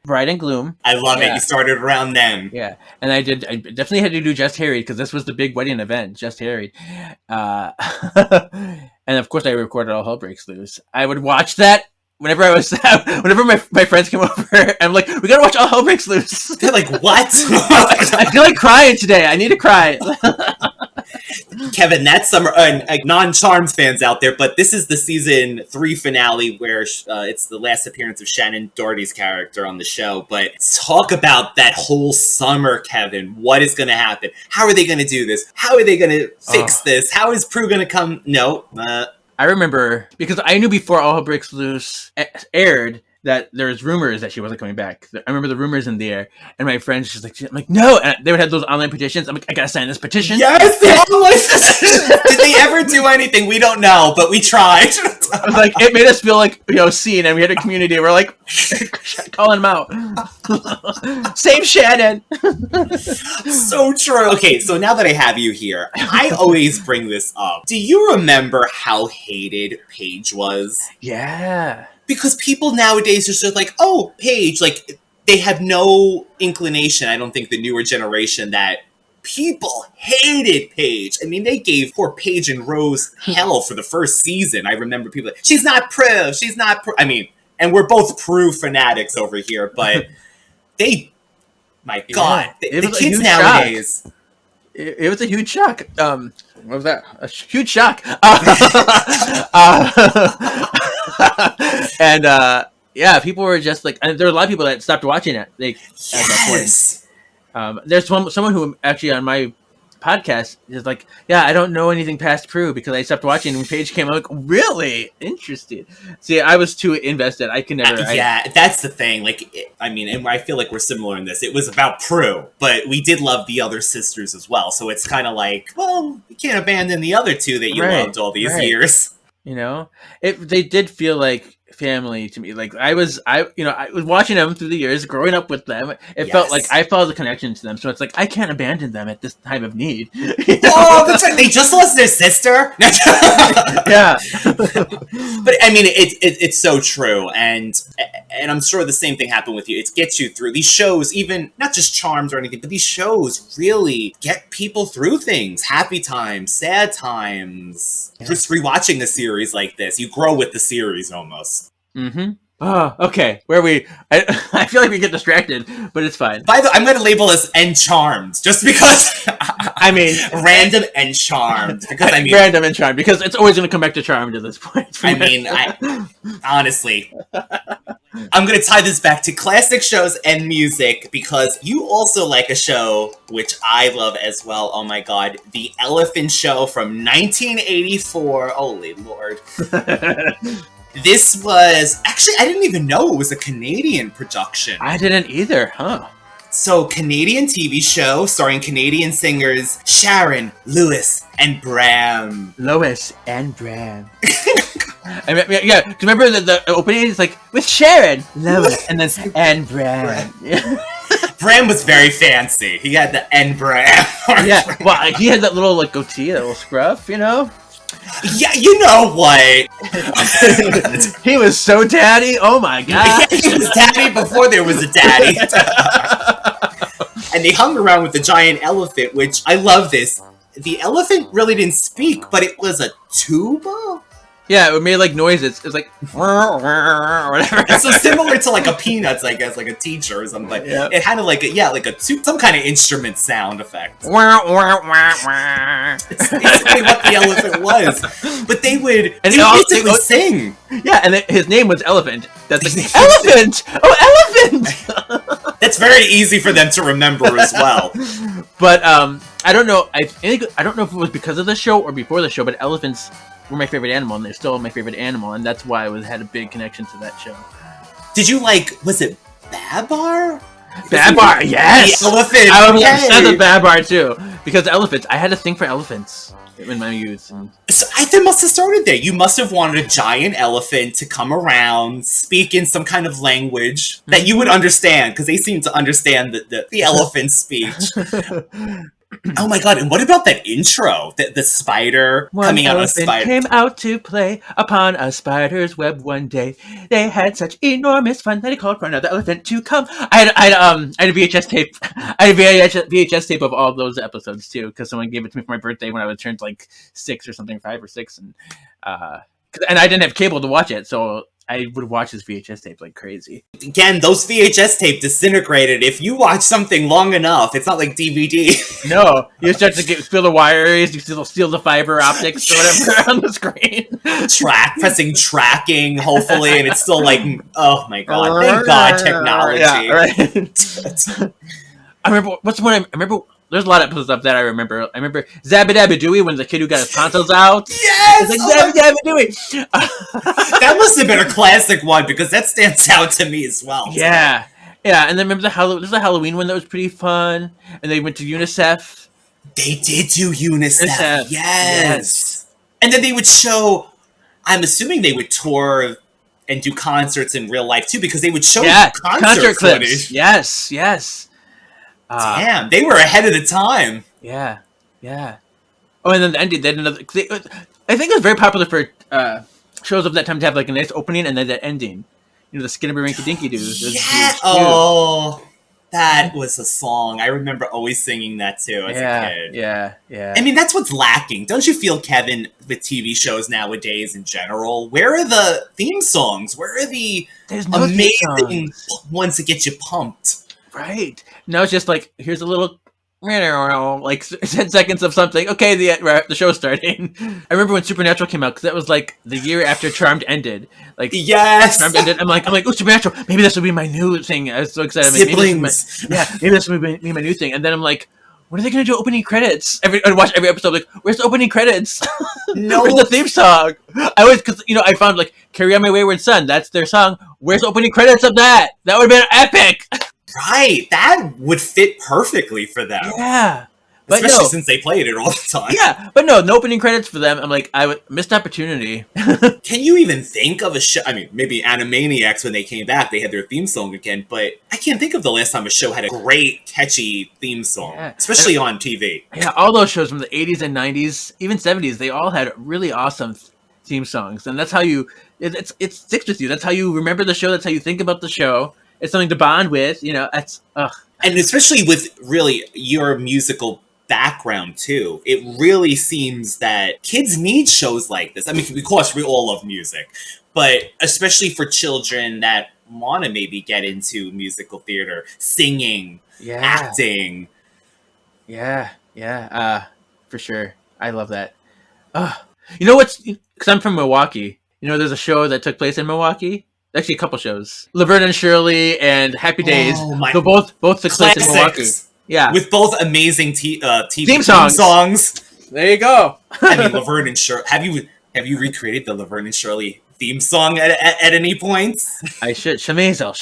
Bride and Gloom. I love it. You started around then. Yeah, and I definitely had to do Just Harried because this was the big wedding event. Just Harried, and of course I recorded All Hell Breaks Loose. I would watch that. Whenever my friends came over, I'm like, we gotta watch All Hell Breaks Loose. They're like, what? I feel like crying today. I need to cry. Kevin, that's some non-Charmed fans out there, but this is the season 3 finale where it's the last appearance of Shannon Doherty's character on the show. But talk about that whole summer, Kevin. What is going to happen? How are they going to do this? How are they going to fix this? How is Prue going to come? No. I remember, because I knew before All Hell Breaks Loose aired that there's rumors that she wasn't coming back. I remember the rumors in the air, and my friends just I'm like, no! And they would have those online petitions. I'm like, I gotta sign this petition. Yes, the online petition! Did they ever do anything? We don't know, but we tried. It made us feel seen, and we had a community. We're like, calling them out. Save Shannon! So true. Okay, so now that I have you here, I always bring this up. Do you remember how hated Paige was? Yeah. Because people nowadays are just like, oh, Paige, they have no inclination, I don't think the newer generation, that people hated Paige. They gave poor Paige and Rose hell for the first season. I remember people like, she's not Prue. And we're both Prue fanatics over here, but my God, the kids nowadays. It was a huge shock. What was that? A huge shock. And people were just and there were a lot of people that stopped watching it. At that point. There's someone who actually on my podcast is like, yeah, I don't know anything past Prue because I stopped watching when Paige came. I'm like, really interested. See, I was too invested. I can never. That's the thing. And I feel like we're similar in this. It was about Prue, but we did love the other sisters as well. So it's kind of well, you can't abandon the other 2 that you loved all these years. They did feel like family to me. I was watching them through the years, growing up with them. It felt like I felt a connection to them. So it's I can't abandon them at this time of need. Oh, that's right. They just lost their sister. Yeah. But it's so true, and I'm sure the same thing happened with you. It gets you through these shows, even not just Charmed or anything, but these shows really get people through things. Happy times, sad times. Yeah. Just rewatching the series like this, you grow with the series almost. Mm-hmm. Oh, okay. Where we? I feel like we get distracted, but it's fine. By the way, I'm going to label us and Charmed, just because. Random and Charmed, because random and Charmed, because it's always going to come back to Charmed at this point. Honestly, I'm going to tie this back to classic shows and music, because you also like a show which I love as well. Oh my God, The Elephant Show from 1984. Holy Lord. This was, actually, I didn't even know it was a Canadian production. I didn't either, huh? So, Canadian TV show starring Canadian singers Sharon, Lewis, and Bram. Lois and Bram. Yeah, do you remember the opening? It's with Sharon, Lewis, and then and Bram. Bram was very fancy. He had the and Bram. Yeah, well, he had that little goatee, that little scruff, Yeah, you know what? He was so daddy. Oh my God. Yeah, he was daddy before there was a daddy. And they hung around with the giant elephant, which I love this. The elephant really didn't speak, but it was a tuba? Yeah, it made like noises. It's like or whatever. It's so similar to like a Peanuts, I guess, like a teacher or something. Yeah. It had like some kind of instrument sound effect. It's basically what the elephant was. But they would basically sing. Yeah, and his name was Elephant. That's like Elephant. Oh, Elephant. That's very easy for them to remember as well. But I don't know. I don't know if it was because of the show or before the show, but elephants were my favorite animal, and they're still my favorite animal, and that's why I had a big connection to that show. Did you was it Babar? Babar, yes! The elephant! I was obsessed with Babar, too. Because elephants, I had a thing for elephants in my youth. So I must have started there. You must have wanted a giant elephant to come around, speak in some kind of language that you would understand, because they seem to understand the elephant speech. Oh my god, and what about that intro? The spider coming out of a spider. Came out to play upon a spider's web one day. They had such enormous fun that he called for another elephant to come. I had a VHS tape. I had a VHS tape of all those episodes too, because someone gave it to me for my birthday when I was turned like 6 or something, 5 or 6, and I didn't have cable to watch it, so I would watch this VHS tape like crazy. Again, those VHS tape disintegrated. If you watch something long enough, it's not like DVD. No, you start to feel the wires, you steal the fiber optics or whatever on the screen. Pressing tracking, hopefully, and it's still like, oh my god, thank god, technology. Yeah, right. I remember. There's a lot of episodes of that I remember. I remember Zabba Dabba Dooey when the kid who got his tonsils out. Yes! It's like Zabba Dabba Dooey. That must have been a classic one, because that stands out to me as well. Yeah. Yeah, and then remember there's a Halloween one that was pretty fun. And they went to UNICEF. They did do UNICEF. Yes. And then they would show, I'm assuming they would tour and do concerts in real life too, because they would show concert footage. Clips. Yes. Damn, they were ahead of the time. Yeah. Oh, and then the ending. They had another. I think it was very popular for shows of that time to have like a nice opening and then that ending. You know, the Skinnamarink-a-Dinky-Doos. Yeah. Oh, that was a song. I remember always singing that too as a kid. Yeah. I mean, that's what's lacking. Don't you feel, Kevin, with TV shows nowadays in general? Where are the theme songs? Where are the amazing ones that get you pumped? Right. Now it's just like, here's a little, like 10 seconds of something. Okay, the show's starting. I remember when Supernatural came out, because that was like the year after Charmed ended. Like, yes! Charmed ended. I'm like, oh, Supernatural. Maybe this will be my new thing. I was so excited. Siblings. Maybe this will be my new thing. And then I'm like, when are they going to do opening credits? I watch every episode, like, where's the opening credits? No. Where's the theme song? Because, I found, like, Carry On My Wayward Son. That's their song. Where's the opening credits of that? That would have been epic. Right, that would fit perfectly for them. Yeah. Especially since they played it all the time. Yeah, but no opening credits for them. I'm like, missed opportunity. Can you even think of a show? I mean, maybe Animaniacs, when they came back, they had their theme song again, but I can't think of the last time a show had a great, catchy theme song, especially on TV. Yeah, all those shows from the 80s and 90s, even 70s, they all had really awesome theme songs, and that's how it sticks with you. That's how you remember the show. That's how you think about the show. It's something to bond with, that's, ugh. And especially with really your musical background too, it really seems that kids need shows like this. I mean, of course, we all love music, but especially for children that want to maybe get into musical theater, singing, acting. Yeah, for sure. I love that. You know what's, because I'm from Milwaukee, there's a show that took place in Milwaukee. Actually, a couple shows. Laverne and Shirley and Happy Days. So both took place in Milwaukee. Yeah. With both amazing TV theme songs. There you go. I mean, Laverne and Shirley. Have you recreated the Laverne and Shirley theme song at any point? I should. Shemazel.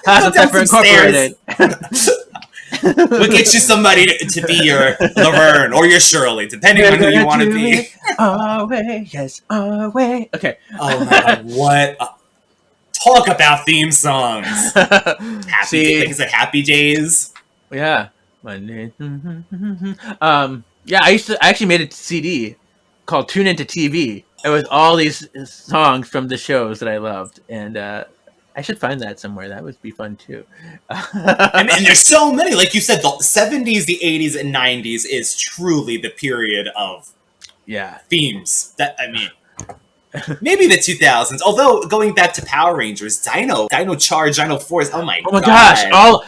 Hazel Pepper Incorporated. We'll get you somebody to be your Laverne or your Shirley, depending on who you want to be. Our way, yes, our way. Okay. Oh my god, what? Talk about theme songs. Happy Days. Yeah. I actually made a CD called Tune Into TV. It was all these songs from the shows that I loved, and I should find that somewhere. That would be fun too. and there's so many, like you said, the 70s, the 80s, and 90s is truly the period of themes. Maybe the 2000s. Although going back to Power Rangers, Dino Charge, Dino Force. Oh my god. Gosh!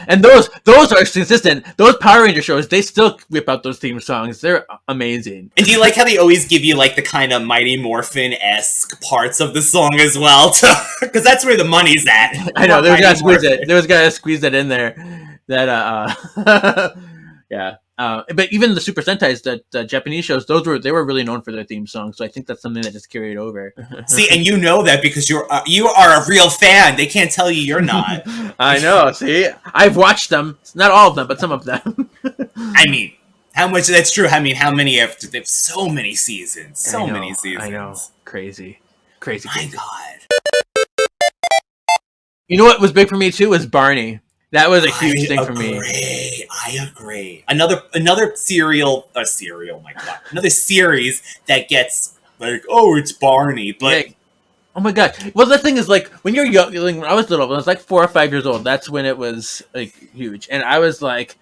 And those are consistent. Those Power Ranger shows, they still whip out those theme songs. They're amazing. And do you like how they always give you like the kind of Mighty Morphin-esque parts of the song as well? Because that's where the money's at. I know. There was gotta squeeze that in there. That yeah. But even the Super Sentais, the Japanese shows, they were really known for their theme songs. So I think that's something that just carried over. See, and you know that because you are a real fan. They can't tell you you're not. I know. See, I've watched them. Not all of them, but some of them. I mean, how much? That's true. I mean, how many? They have so many seasons. So many seasons. I know. Crazy. My God. You know what was big for me too was Barney. That was a huge thing for me. I agree. Another serial. My God. Another series that gets like, oh, it's Barney, but. Yeah. Oh my god! Well, the thing is, like, when you're young, like, when I was little, when I was like 4 or 5 years old, that's when it was like huge, and I was like,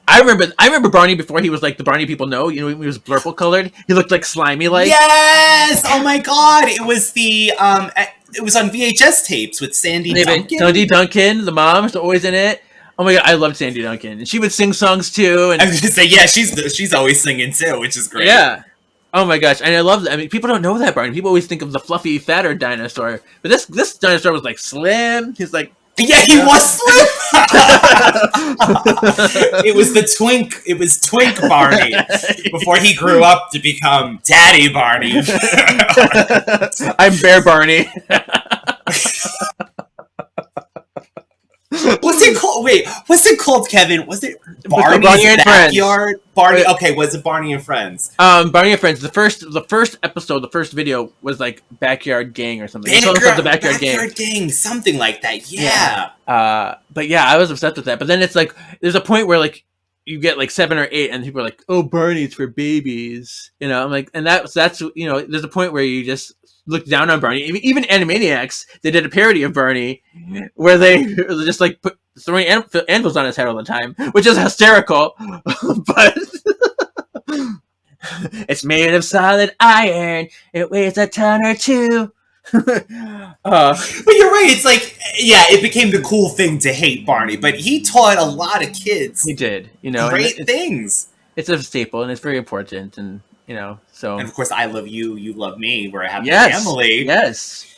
I remember Barney before he was like the Barney people know. You know, he was blurple colored. He looked like slimy, like. Yes! Oh my god! It was it was on VHS tapes with Sandy Duncan. Sandy Duncan, the mom, was always in it. Oh my god, I loved Sandy Duncan, and she would sing songs too. And I was gonna say, yeah, she's always singing too, which is great. Yeah. Oh my gosh, and I love that. I mean, people don't know that, Barney. People always think of the fluffy, fatter dinosaur, but this dinosaur was like slim. He's like, yeah, he was slim. It was the twink. It was Twink Barney before he grew up to become Daddy Barney. I'm Bear Barney. What's it called? Wait, what's it called, Kevin? Was it Barney's Backyard? Friends. Barney. Okay, was it Barney and Friends? Barney and Friends. The first episode, the first video was like Backyard Gang or something. The Backyard Gang, something like that. Yeah. But yeah, I was obsessed with that. But then it's like there's a point where like you get like 7 or 8, and people are like, "Oh, Barney's for babies," you know. I'm like, and that's you know, there's a point where you just look down on Barney. Even Animaniacs, they did a parody of Barney where they just like throwing anvils on his head all the time, which is hysterical. But it's made of solid iron. It weighs a ton or two. But you're right. It's like, yeah, it became the cool thing to hate Barney, but he taught a lot of kids. He did, you know, great things. It's a staple, and it's very important, and you know, so. And of course, I love you, you love me. We're a happy family. Yes.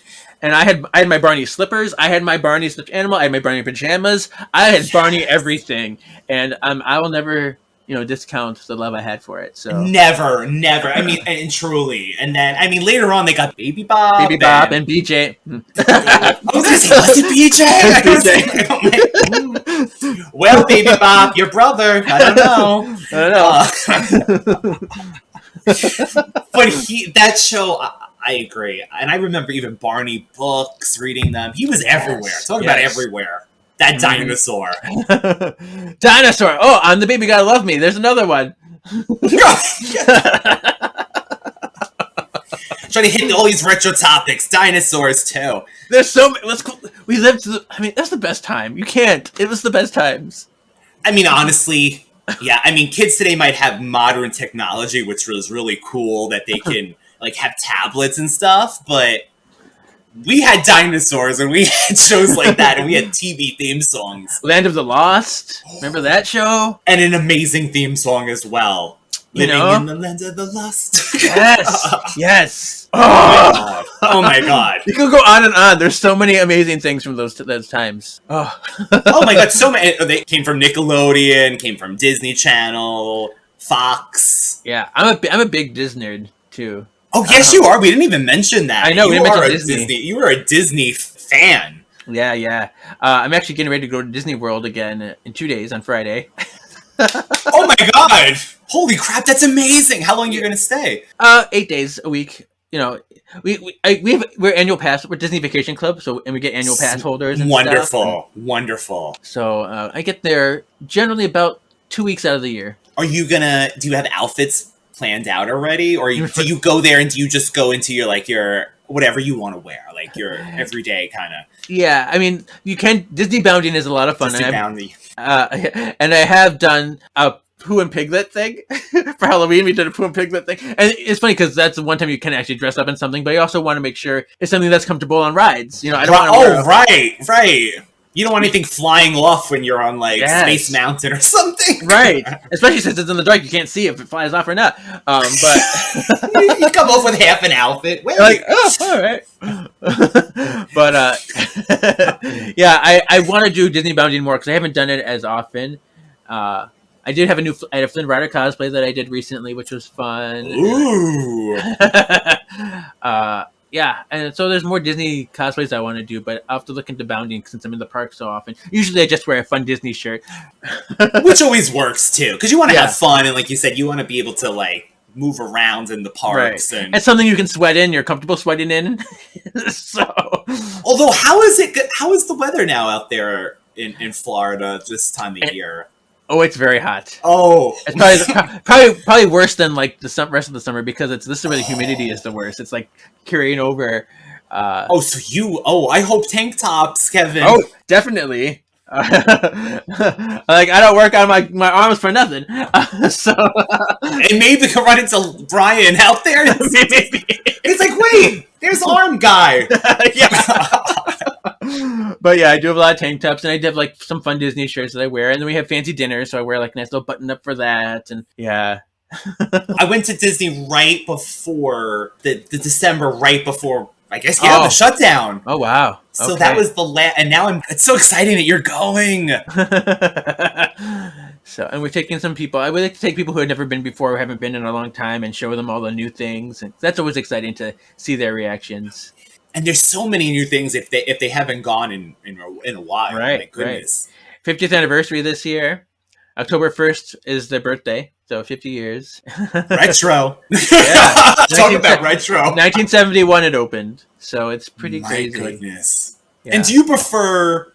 And I had my Barney slippers. I had my Barney stuffed animal. I had my Barney pajamas. I had Barney everything, and I will never, you know, discount the love I had for it. So never. I mean, and truly, and then I mean, later on they got Baby Bob, and BJ. I was gonna say, was it BJ? Well, Baby Bob, your brother. I don't know. But that show. I agree. And I remember even Barney books, reading them. He was everywhere. Talk about everywhere. That dinosaur. Dinosaur. Oh, I'm the baby gotta love me. There's another one. Trying to hit all these retro topics. Dinosaurs, too. There's so many. We lived to I mean, that's the best time. You can't. It was the best times. I mean, honestly, yeah. I mean, kids today might have modern technology, which is really cool that they can... like have tablets and stuff, but we had dinosaurs and we had shows like that, and we had TV theme songs. Land of the Lost, remember that show? And an amazing theme song as well. Living in the land of the lost. Yes, yes. Oh my god! You can go on and on. There's so many amazing things from those times. Oh my god! So many. They came from Nickelodeon, came from Disney Channel, Fox. Yeah, I'm a big Disney nerd too. Oh, yes, you are. We didn't even mention that. I know. You are a Disney. You were a Disney fan. Yeah. I'm actually getting ready to go to Disney World again in 2 days on Friday. Oh my god! Holy crap, that's amazing. How long are you going to stay? 8 days a week. You know, we're annual pass. We're Disney Vacation Club, and we get annual pass holders. And Wonderful. So I get there generally about 2 weeks out of the year. Do you have outfits planned out already, or do you go there and do you just go into your whatever you want to wear, like your everyday kind of? Yeah, I mean, you can. Disney bounding is a lot of fun. Disney bounding. And I have done Pooh and Piglet thing for Halloween. We did a Pooh and Piglet thing, and it's funny because that's the one time you can actually dress up in something, but you also want to make sure it's something that's comfortable on rides. You know, I don't want to. Right. You don't want anything flying off when you're on like Space Mountain or something, right? Especially since it's in the dark, you can't see if it flies off or not. But you come off with half an outfit. Wait. Like, oh, all right. But yeah, I want to do Disney Bounding more because I haven't done it as often. I did have I had a Flynn Rider cosplay that I did recently, which was fun. Ooh. Yeah, and so there's more Disney cosplays I want to do, but I'll have to look into Bounding since I'm in the park so often. Usually I just wear a fun Disney shirt. Which always works, too, because you want to have fun, and like you said, you want to be able to, like, move around in the parks. Right. And it's something you can sweat in, you're comfortable sweating in. So, although, how is the weather now out there in Florida this time of year? Oh, it's very hot. Oh, it's probably worse than like the rest of the summer because this is where the humidity is the worst. It's like carrying over. I hope tank tops, Kevin. Oh, definitely. Like I don't work on my arms for nothing. So and maybe we can run into Brian out there. It's like, wait, there's arm guy. Yeah. But yeah, I do have a lot of tank tops, and I do have like some fun Disney shirts that I wear, and then we have fancy dinners, so I wear like a nice little button up for that, and yeah. I went to Disney right before the December, right before I guess the shutdown. Oh wow! So okay. that was the last, and now it's so exciting that you're going. So, and we're taking some people. I would like to take people who have never been before, who haven't been in a long time, and show them all the new things, and that's always exciting to see their reactions. And there's so many new things if they haven't gone in a while. Right, my goodness. Right. 50th anniversary this year. October 1st is their birthday, so 50 years. Retro. Yeah. Talk about retro. 1971 it opened, so it's pretty crazy. My goodness. Yeah. And do you prefer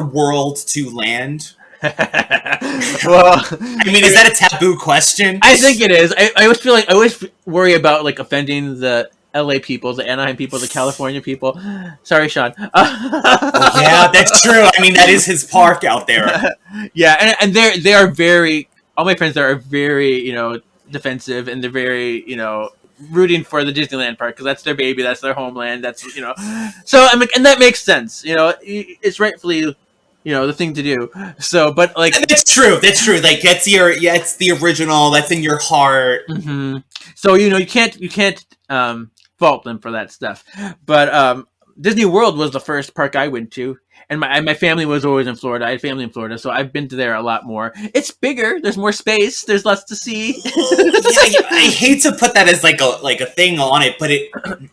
world to land? Well, I mean, is that a taboo question? I think it is. I always feel like I always worry about like offending the LA people, the Anaheim people, the California people. Sorry, Sean. Yeah, that's true. I mean, that is his park out there. Yeah, and they are very. All my friends there are very, defensive, and they're very, rooting for the Disneyland park because that's their baby, that's their homeland, that's So I mean, and that makes sense. It's rightfully, the thing to do. So, but like that's true. That's true. Like it's the original. That's in your heart. Mm-hmm. So you can't fault them for that stuff. But Disney World was the first park I went to, and my family was always in Florida. I had family in Florida, so I've been to there a lot more. It's bigger. There's more space. There's lots to see. I hate to put that as like a thing on it, but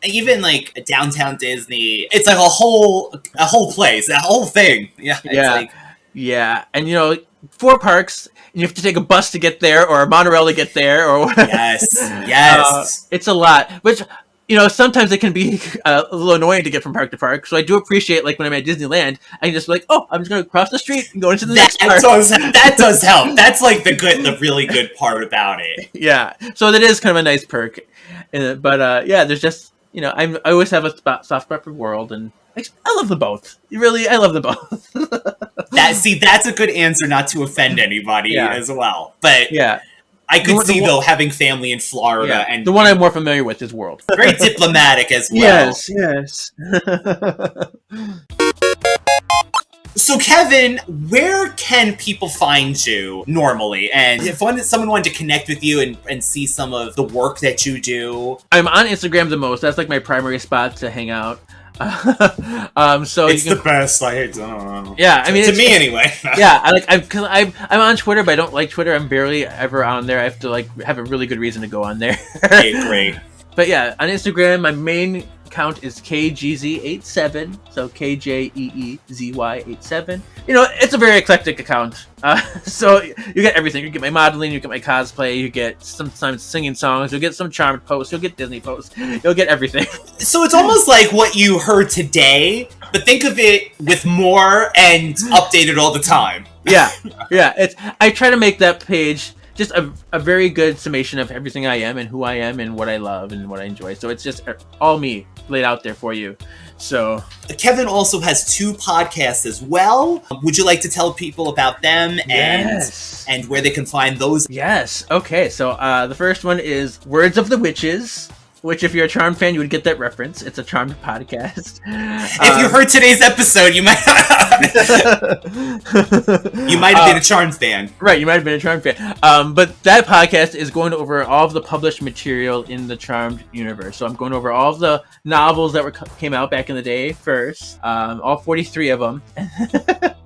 even like downtown Disney, it's like a whole place, a whole thing. Yeah. Yeah. And 4 parks, and you have to take a bus to get there, or a monorail to get there, or yes. It's a lot, which. Sometimes it can be a little annoying to get from park to park. So I do appreciate, like, when I'm at Disneyland, I can just be like, oh, I'm just going to cross the street and go into the next park. That does help. That's, like, the really good part about it. Yeah. So that is kind of a nice perk. But, yeah, there's just, I always have a soft spot for World, and I love them both. I love them both. That's a good answer not to offend anybody as well. But... yeah. I could see, though, having family in Florida. And the one I'm more familiar with is World. Very diplomatic as well. Yes. So, Kevin, where can people find you normally? And if someone wanted to connect with you and see some of the work that you do? I'm on Instagram the most. That's like my primary spot to hang out. So it's the best. I don't know. Yeah, I mean, to me anyway. Yeah, I'm on Twitter, but I don't like Twitter. I'm barely ever on there. I have to have a really good reason to go on there. Great. But yeah, on Instagram, my main account is Kjeezy87, so KJEEZY87. It's a very eclectic account. So you get everything. You get my modeling, you get my cosplay, you get sometimes singing songs, you'll get some charmed posts, you'll get Disney posts, you'll get everything. So it's almost like what you heard today, but think of it with more and updated all the time. Yeah. I try to make that page just a very good summation of everything I am and who I am and what I love and what I enjoy. So it's just all me laid out there for you. So Kevin also has 2 podcasts as well. Would you like to tell people about them and where they can find those? Yes. Okay. So the first one is Words of the Witches, which if you're a Charmed fan, you would get that reference. It's a Charmed podcast. If you heard today's episode, you might have been a Charmed fan. Right, you might have been a Charmed fan. But that podcast is going over all of the published material in the Charmed universe. So I'm going over all of the novels that came out back in the day first, all 43 of them.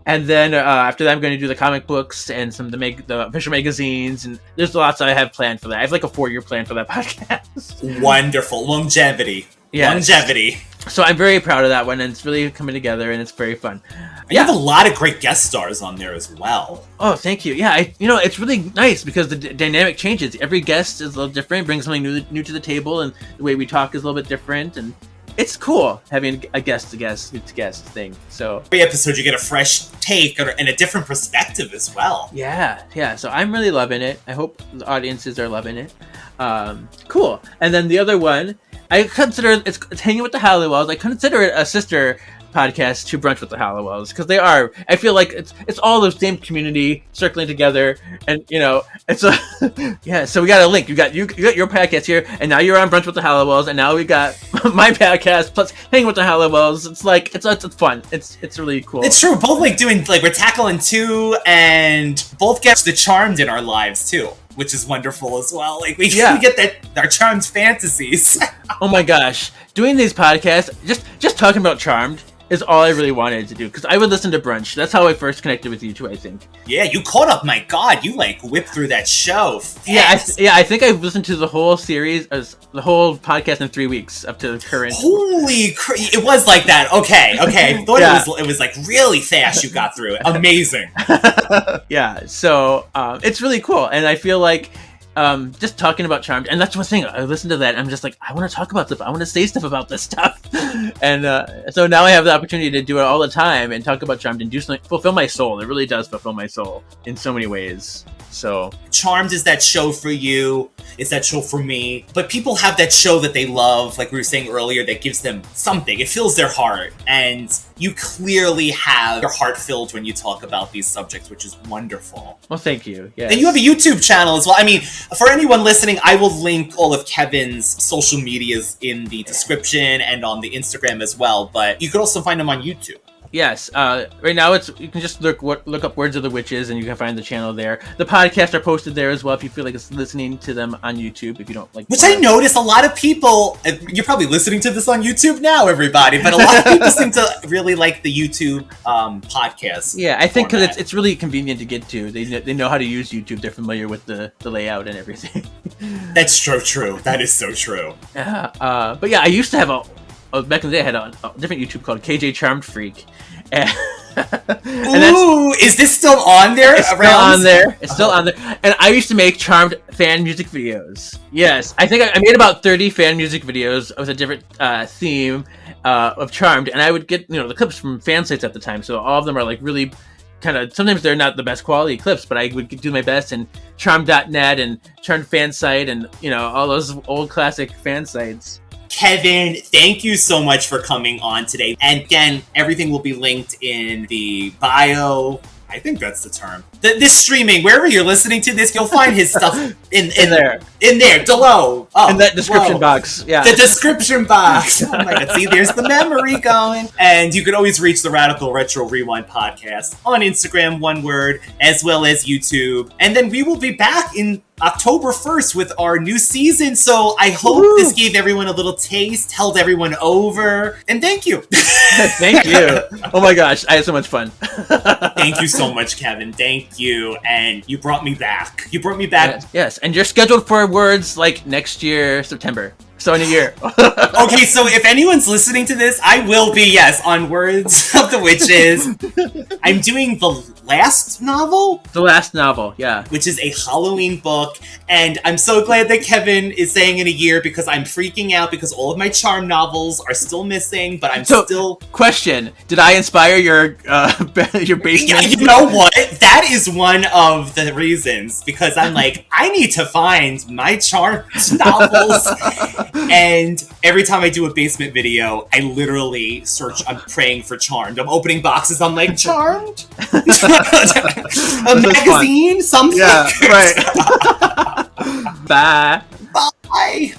And then after that, I'm going to do the comic books and some of the official magazines, and there's lots I have planned for that. I have like a 4-year plan for that podcast. Wonderful longevity. Yes. Longevity. So I'm very proud of that one, and it's really coming together, and it's very fun. You have a lot of great guest stars on there as well. Oh, thank you. Yeah, it's really nice because the dynamic changes. Every guest is a little different, brings something new to the table, and the way we talk is a little bit different, and it's cool having a guest thing. So every episode you get a fresh take and a different perspective as well. Yeah. So I'm really loving it. I hope the audiences are loving it. Cool. And then the other one, I consider it's Hanging with the Halliwells. I consider it a sister podcast to Brunch with the Halliwells because they are. I feel like it's all the same community circling together, and it's a yeah. So we got a link. You got your podcast here, and now you're on Brunch with the Halliwells, and now we got my podcast plus Hanging with the Halliwells. It's like it's fun. It's really cool. It's true. Both we're tackling 2, and both get the Charmed in our lives too, which is wonderful as well. Like we get our Charmed fantasies. Oh my gosh, doing these podcasts, just talking about Charmed is all I really wanted to do, because I would listen to Brunch. That's how I first connected with you two, I think. Yeah, you caught up. My God, you whipped through that show fast. I think I've listened to the whole series, the whole podcast in 3 weeks up to the current. Holy it was like that. Okay. I thought it was like really fast you got through it. Amazing. Yeah, so it's really cool, and I feel like just talking about Charmed, and that's one thing. I listen to that, and I'm just like, I want to talk about stuff. I want to say stuff about this stuff, and so now I have the opportunity to do it all the time and talk about Charmed and do something, fulfill my soul. It really does fulfill my soul in so many ways. So Charmed is that show for you. It's that show for me. But people have that show that they love, like we were saying earlier, that gives them something. It fills their heart, and you clearly have your heart filled when you talk about these subjects, which is wonderful. Well, thank you. Yeah. And you have a YouTube channel as well. I mean, for anyone listening, I will link all of Kevin's social medias in the description and on the Instagram as well. But you could also find him on YouTube. Yes. Right now, you can just look up Words of the Witches, and you can find the channel there. The podcasts are posted there as well if you feel like it's listening to them on YouTube. If you don't like, which I notice a lot of people. You're probably listening to this on YouTube now, everybody. But a lot of people seem to really like the YouTube podcast. Yeah, I think because it's really convenient to get to. They know how to use YouTube. They're familiar with the layout and everything. That's so true. That is so true. Yeah. But yeah, I used to have back in the day, I had a different YouTube called KJ Charmed Freak. Ooh, is this still on there? It's still on there. It's still on there. And I used to make Charmed fan music videos. Yes, I think I made about 30 fan music videos with a different theme of Charmed, and I would get the clips from fan sites at the time. So all of them are like really kind of. Sometimes they're not the best quality clips, but I would do my best. And Charmed.net and Charmed fan site, and all those old classic fan sites. Kevin, thank you so much for coming on today. And again, everything will be linked in the bio. I think that's the term. This streaming, wherever you're listening to this, you'll find his stuff in there. In there, below. Oh, in that description box. Yeah. The description box. Oh my God. See, there's the memory going. And you can always reach the Radical Retro Rewind podcast on Instagram, one word, as well as YouTube. And then we will be back in October 1st with our new season. So I hope this gave everyone a little taste, held everyone over. And thank you. Thank you. Oh my gosh, I had so much fun. Thank you so much, Kevin. Thank you. And you brought me back. Yes. And you're scheduled for Words like next year, September. So in a year. Okay, so if anyone's listening to this, I will be, on Words of the Witches. I'm doing the last novel? The last novel, yeah. Which is a Halloween book. And I'm so glad that Kevin is saying in a year, because I'm freaking out because all of my Charm novels are still missing, but I'm still... Question, did I inspire your basement? Yeah, you know what? That is one of the reasons, because I'm like, I need to find my Charm novels. And every time I do a basement video, I literally search, I'm praying for Charmed. I'm opening boxes, I'm like, Charmed? A magazine? Something? Yeah, right. Bye. Bye.